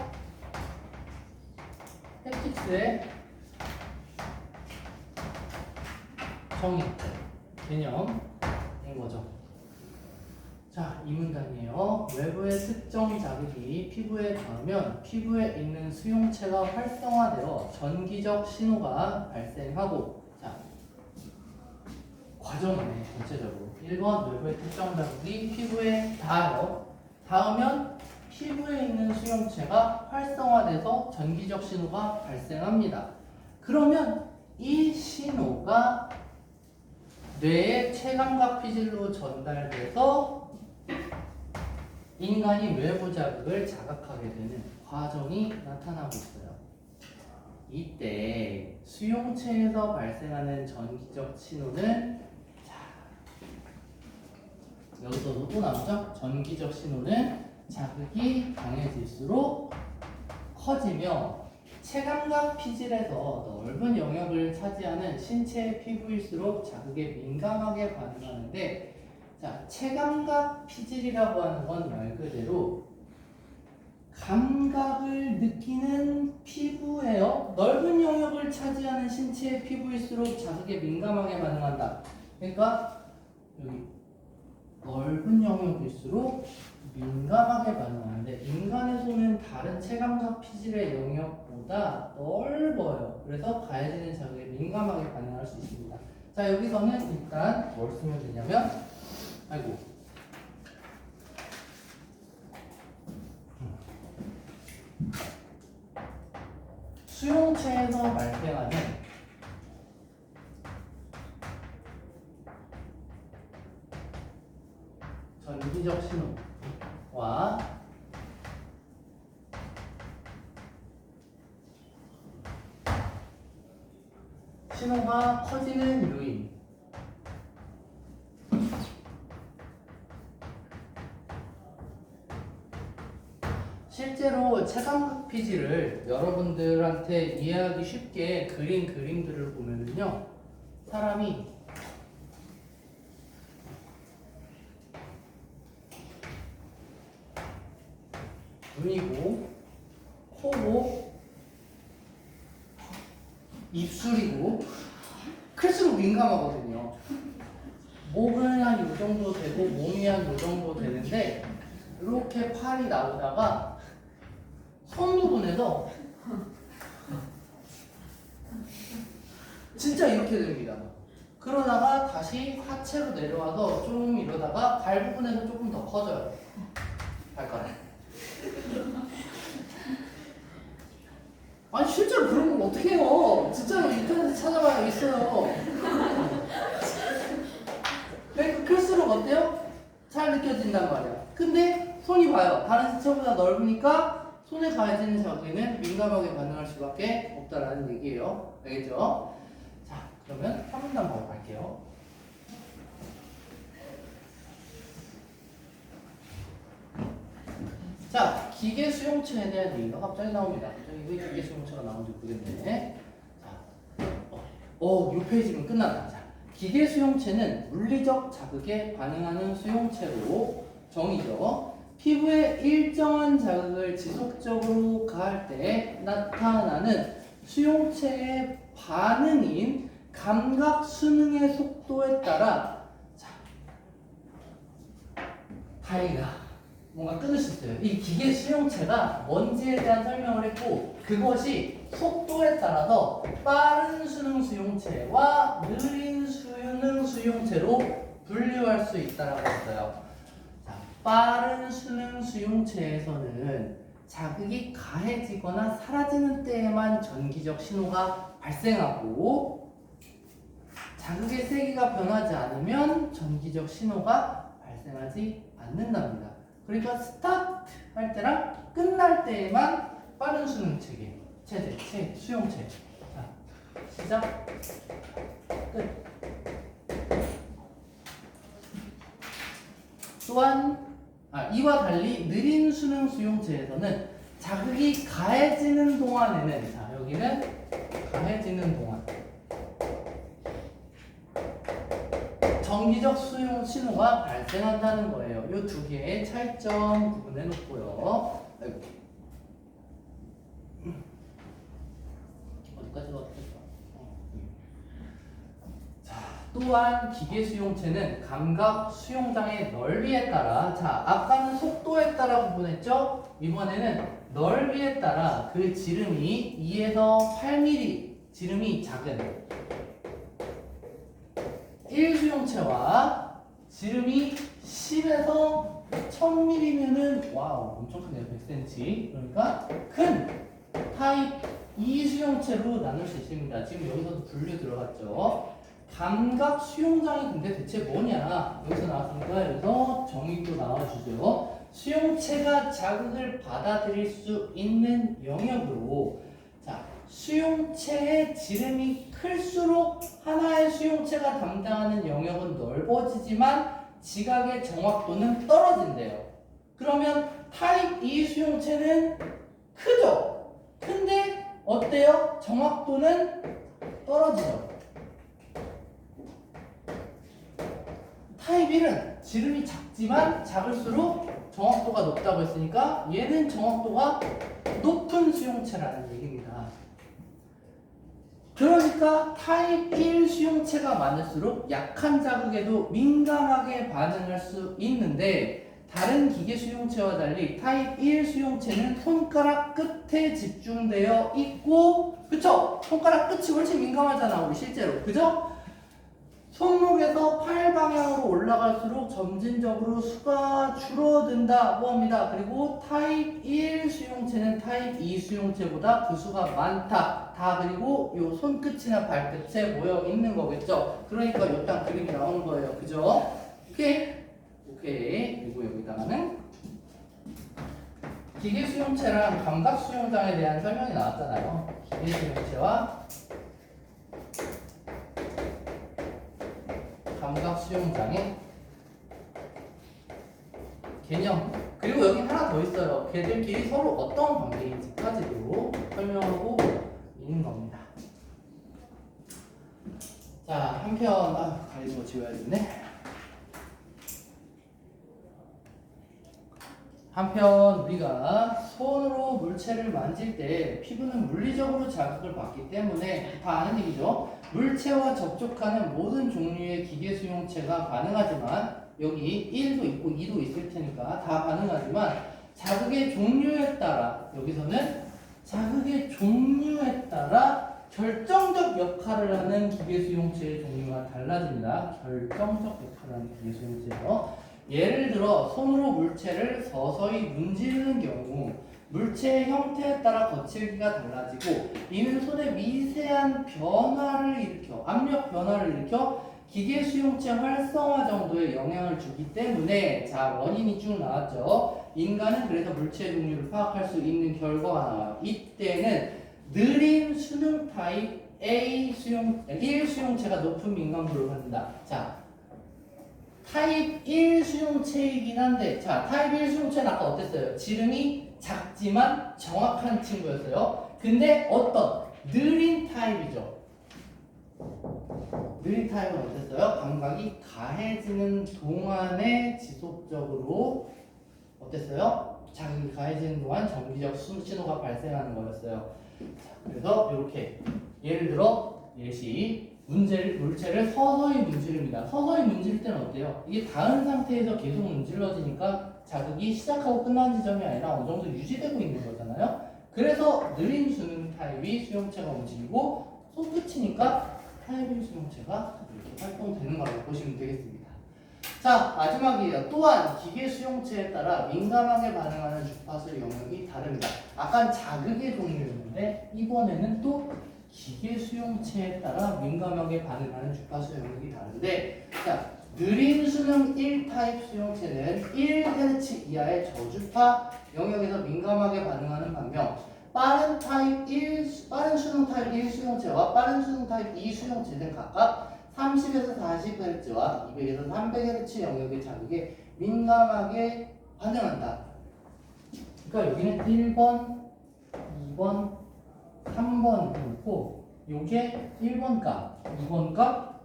햅틱스의 정의, 개념인 거죠. 자, 이 문단이에요. 외부의 특정 자극이 피부에 닿으면 피부에 있는 수용체가 활성화되어 전기적 신호가 발생하고, 자, 과정이네, 전체적으로. 1번 외부의 특정 자극이 피부에 닿으면 피부에 있는 수용체가 활성화돼서 전기적 신호가 발생합니다. 그러면 이 신호가 뇌의 체감각 피질로 전달돼서 인간이 외부 자극을 자각하게 되는 과정이 나타나고 있어요. 이때 수용체에서 발생하는 전기적 신호는 여기서도 또 나오죠? 전기적 신호는 자극이 강해질수록 커지며 체감각 피질에서 넓은 영역을 차지하는 신체의 피부일수록 자극에 민감하게 반응하는데, 자, 체감각 피질이라고 하는 건 말 그대로 감각을 느끼는 피부예요. 넓은 영역을 차지하는 신체의 피부일수록 자극에 민감하게 반응한다. 그러니까 여기 넓은 영역일수록 민감하게 반응하는데 인간의 손은 다른 체감각 피질의 영역보다 넓어요. 그래서 가해지는 자극에 민감하게 반응할 수 있습니다. 자, 여기서는 일단 뭘 쓰면 되냐면 수용체에서 발생하는 전기적 신호와 신호가 커지는 요인, 실제로 체감각 피질을 여러분들한테 이해하기 쉽게 그린 그림들을 보면은요, 사람이 눈이고 코고 입술이고 클수록 민감하거든요. 목은 한 요 정도 되고 몸이 한 요 정도 되는데 이렇게 팔이 나오다가 손 부분에서 진짜 이렇게 됩니다. 그러다가 다시 하체로 내려와서 좀 이러다가 발 부분에서 조금 더 커져요. 발가락. 아니 실제로 그런 거 어떻게 해요? 진짜로 인터넷에 찾아봐야 있어요. 그러니까 클수록 어때요? 잘 느껴진단 말이야. 근데 손이 봐요. 다른 신체보다 넓으니까 손에 가해지는 자극에는 민감하게 반응할 수밖에 없다라는 얘기예요. 알겠죠? 자, 그러면 한 문단 보고 갈게요. 자, 기계 수용체에 대한 얘기가 갑자기 나옵니다. 왜 기계 수용체가 나오는지 모르겠네. 자, 이 페이지는 끝났다. 자, 기계 수용체는 물리적 자극에 반응하는 수용체로 정의죠. 피부에 일정한 자극을 지속적으로 가할 때 나타나는 수용체의 반응인 감각 수능의 속도에 따라, 자, 다행이다. 뭔가 끊을 수 있어요. 이 기계 수용체가 뭔지에 대한 설명을 했고, 그것이 속도에 따라서 빠른 수능 수용체와 느린 수능 수용체로 분류할 수 있다라고 했어요. 자, 빠른 수능 수용체에서는 자극이 가해지거나 사라지는 때에만 전기적 신호가 발생하고, 자극의 세기가 변하지 않으면 전기적 신호가 발생하지 않는답니다. 그러니까 스타트 할 때랑 끝날 때에만 빠른 수능 수용체. 자, 시작, 끝. 또한 이와 달리 느린 수능 수용체에서는 자극이 가해지는 동안에는 자 여기는 가해지는 동안 정기적 수용 신호가 발생한다는 거예요. 이 두 개의 차이점 구분해 놓고요. 어디까지 왔을까? 자, 또한 기계 수용체는 감각 수용장의 넓이에 따라 자 아까는 속도에 따라 구분했죠? 이번에는 넓이에 따라 그 지름이 2에서 8mm 지름이 작은 1수용체와 지름이 10에서 1000mm면은 와우 엄청 크네요. 100cm 그러니까 큰 타입 2수용체로 나눌 수 있습니다. 지금 여기서도 분류 들어갔죠. 감각 수용장이 근데 대체 뭐냐 여기서 나왔으니까 여기서 정의도 나와주죠. 수용체가 자극을 받아들일 수 있는 영역으로 자 수용체의 지름이 클수록 하나의 수용체가 담당하는 영역은 넓어지지만 지각의 정확도는 떨어진대요. 그러면 타입 2 수용체는 크죠? 근데 어때요? 정확도는 떨어지죠. 타입 1은 지름이 작지만 작을수록 정확도가 높다고 했으니까 얘는 정확도가 높은 수용체라는 얘기입니다. 그러니까 타입 1 수용체가 많을수록 약한 자극에도 민감하게 반응할 수 있는데 다른 기계 수용체와 달리 타입 1 수용체는 손가락 끝에 집중되어 있고 그쵸? 손가락 끝이 훨씬 민감하잖아 우리 실제로 그죠? 손목에서 팔 방향으로 올라갈수록 점진적으로 수가 줄어든다고 합니다. 그리고 타입 1 수용체는 타입 2 수용체보다 그 수가 많다. 다 그리고 요 손끝이나 발끝에 모여 있는 거겠죠. 그러니까 요딴 그림이 나오는 거예요. 그죠? 오케이. 그리고 여기다가는 기계 수용체랑 감각 수용장에 대한 설명이 나왔잖아요. 기계 수용체와 감각 수용장의 개념 그리고 여기 하나 더 있어요. 걔들끼리 서로 어떤 관계인지까지도 설명하고 있는 겁니다. 자 한편 가리는 거 지워야겠네. 한편 우리가 손으로 물체를 만질 때 피부는 물리적으로 자극을 받기 때문에 다 아는 얘기죠. 물체와 접촉하는 모든 종류의 기계 수용체가 가능하지만 여기 1도 있고 2도 있을 테니까 다 가능하지만 자극의 종류에 따라 여기서는 자극의 종류에 따라 결정적 역할을 하는 기계 수용체의 종류가 달라집니다. 결정적 역할을 하는 기계 수용체요. 예를 들어 손으로 물체를 서서히 문지르는 경우 물체의 형태에 따라 거칠기가 달라지고 이는 손에 미세한 변화를 일으켜 압력 변화를 일으켜 기계 수용체 활성화 정도에 영향을 주기 때문에 자 원인이 쭉 나왔죠. 인간은 그래서 물체의 종류를 파악할 수 있는 결과가 나와요. 이때는 느린 수능 타입 1 수용체가 높은 민감도를 갖는다. 자 타입 1 수용체이긴 한데 자 타입 1 수용체는 아까 어땠어요? 지름이 작지만 정확한 친구였어요. 근데 어떤? 느린 타입이죠. 느린 타입은 어땠어요? 감각이 가해지는 동안에 지속적으로 어땠어요? 자극이 가해지는 동안 정기적 신호가 발생하는 거였어요. 자, 그래서 이렇게 예를 들어 예시 물체를 서서히 문지릅니다. 서서히 문질 때는 어때요? 이게 닿은 상태에서 계속 문질러지니까 자극이 시작하고 끝나는 지점이 아니라 어느 정도 유지되고 있는 거잖아요. 그래서 느린 수능 타입이 수용체가 움직이고 손끝이니까 타입 1 수용체가 이렇게 활동되는 거라고 보시면 되겠습니다. 자 마지막이에요. 또한 기계 수용체에 따라 민감하게 반응하는 주파수 영역이 다릅니다. 아까 자극의 종류였는데 이번에는 또 기계 수용체에 따라 민감하게 반응하는 주파수 영역이 다른데 자 느린 수능 1타입 수용체는 1Hz 이하의 저주파 영역에서 민감하게 반응하는 반면 빠른 수능 타입 1 수용체와 빠른 수능 타입 2 수용체는 각각 30에서 40Hz와 200에서 300Hz 영역의 자극에 민감하게 반응한다. 그러니까 여기는 1번, 2번, 3번 있고 요게 1번 값, 2번 값,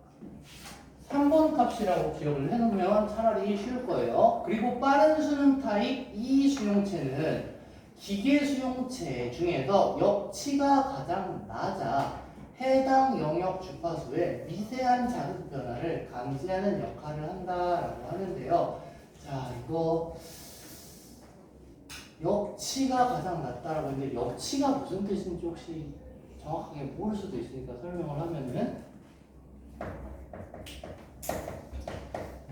3번 값이라고 기억을 해놓으면 차라리 쉬울 거예요. 그리고 빠른 수능 타입 이 수용체는 기계 수용체 중에서 역치가 가장 낮아 해당 영역 주파수의 미세한 자극 변화를 감지하는 역할을 한다라고 하는데요. 자, 이거 역치가 가장 낮다라고 했는데 역치가 무슨 뜻인지 혹시 정확하게 모를 수도 있으니까 설명을 하면은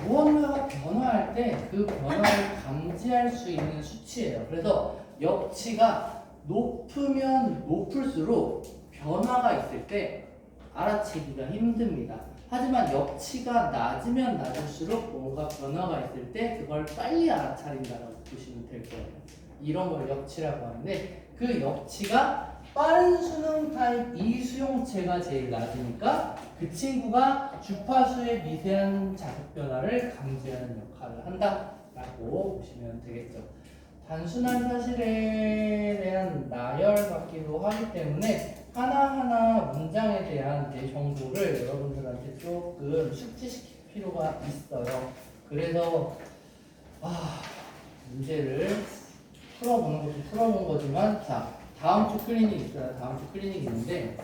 무언가가 변화할 때 그 변화를 감지할 수 있는 수치예요. 그래서 역치가 높으면 높을수록 변화가 있을 때 알아채기가 힘듭니다. 하지만 역치가 낮으면 낮을수록 뭔가 변화가 있을 때 그걸 빨리 알아차린다고 보시면 될 거예요. 이런 걸 역치라고 하는데 그 역치가 빠른 수능 타입 이 수용체가 제일 낮으니까 그 친구가 주파수의 미세한 자극 변화를 감지하는 역할을 한다라고 보시면 되겠죠. 단순한 사실에 대한 나열 같기도 하기 때문에 하나하나 문장에 대한 내 정보를 여러분들한테 조금 숙지시킬 필요가 있어요. 그래서 문제를 풀어보는 것도 풀어본 거지만 자, 다음 주 클리닉 있어요. 다음 주 클리닉 있는데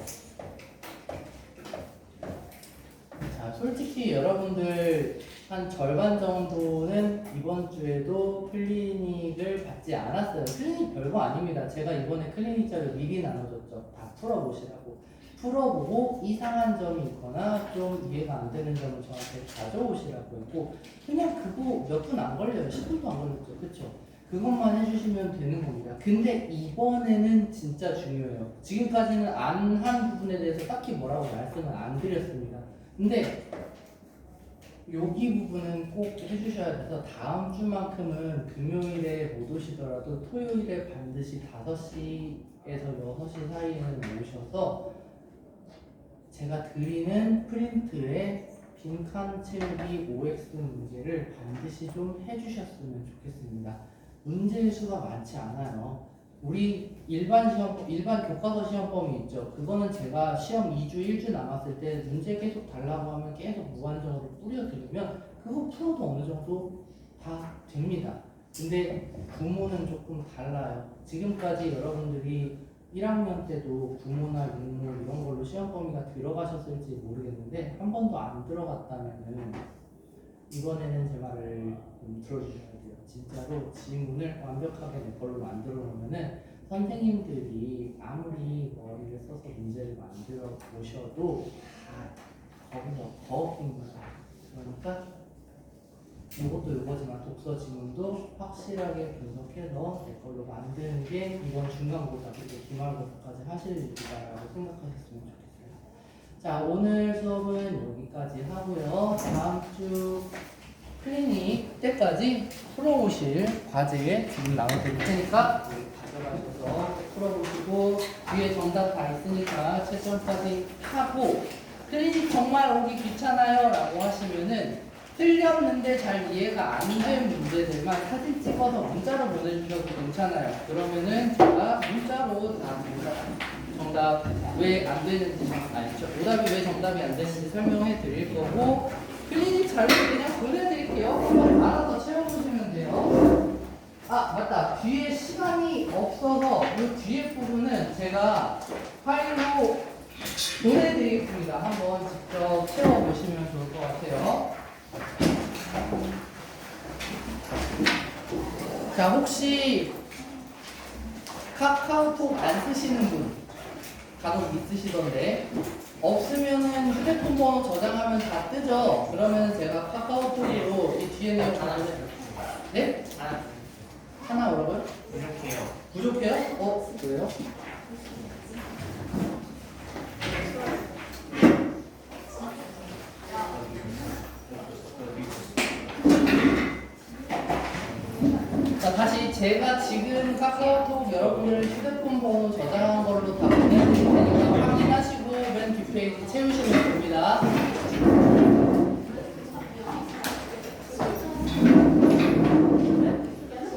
자, 솔직히 여러분들 한 절반 정도는 이번 주에도 클리닉을 받지 않았어요. 클리닉 별거 아닙니다. 제가 이번에 클리닉 자료 미리 나눠줬죠. 다 풀어보시라고. 풀어보고 이상한 점이 있거나 좀 이해가 안 되는 점을 저한테 가져오시라고 했고 그냥 그거 몇 분 안 걸려요. 10분도 안 걸렸죠. 그쵸? 그것만 해주시면 되는 겁니다. 근데 이번에는 진짜 중요해요. 지금까지는 안 한 부분에 대해서 딱히 뭐라고 말씀을 안 드렸습니다. 근데 여기 부분은 꼭 해주셔야 돼서 다음 주만큼은 금요일에 못 오시더라도 토요일에 반드시 5시에서 6시 사이에는 오셔서 제가 드리는 프린트에 빈칸 채우기 OX 문제를 반드시 좀 해주셨으면 좋겠습니다. 문제의 수가 많지 않아요. 우리 일반 교과서 시험범위 있죠. 그거는 제가 시험 2주, 1주 남았을 때 문제 계속 달라고 하면 계속 무한정으로 뿌려드리면 그거 풀어도 어느 정도 다 됩니다. 근데 부모는 조금 달라요. 지금까지 여러분들이 1학년 때도 부모나 육모 이런 걸로 시험 범위가 들어가셨을지 모르겠는데 한 번도 안 들어갔다면은 이번에는 제 말을 좀 들어주셔야 돼요. 진짜로 지문을 완벽하게 내 걸로 만들어 놓으면은 선생님들이 아무리 머리를 써서 문제를 만들어 보셔도 다 거기서 더 웃긴 거예요. 그러니까 이것도 이거지만 독서 지문도 확실하게 분석해서 내 걸로 만드는 게 이번 중간고사 그리고 기말고사까지 하실 일이다라고 생각하셨으면 좋겠어요. 자, 오늘 수업은 여기까지 하고요. 다음 주 클리닉 때까지 풀어오실 과제 지금 나눠드릴 테니까 가져가셔서 풀어보시고 뒤에 정답 다 있으니까 채점까지 하고 클리닉 정말 오기 귀찮아요 라고 하시면은 틀렸는데 잘 이해가 안 된 문제들만 사진 찍어서 문자로 보내주셔도 괜찮아요. 그러면은 제가 문자로 다 정답 왜 안 되는지 오답이 왜 정답이 안 되는지 설명해 드릴 거고 클리닉 자료 그냥 보내드릴게요. 한번 알아서 채워보시면 돼요. 아 맞다. 뒤에 시간이 없어서 이 뒤에 부분은 제가 파일로 보내드리겠습니다. 한번 직접 채워보시면 좋을 것 같아요. 자, 혹시 카카오톡 안 쓰시는 분 간혹 있으시던데 없으면은 휴대폰 번호 저장하면 다 뜨죠? 그러면 제가 카카오톡으로 이 뒤에 내용 하나 네? 하나 뭐라고요?
이렇게요.
부족해요? 왜요? 자, 다시 제가 지금 카카오톡 여러분들 휴대폰 번호 저장한 걸로 다 보내드릴 테니까 확인하시고 맨 뒷페이지 채우시면 됩니다.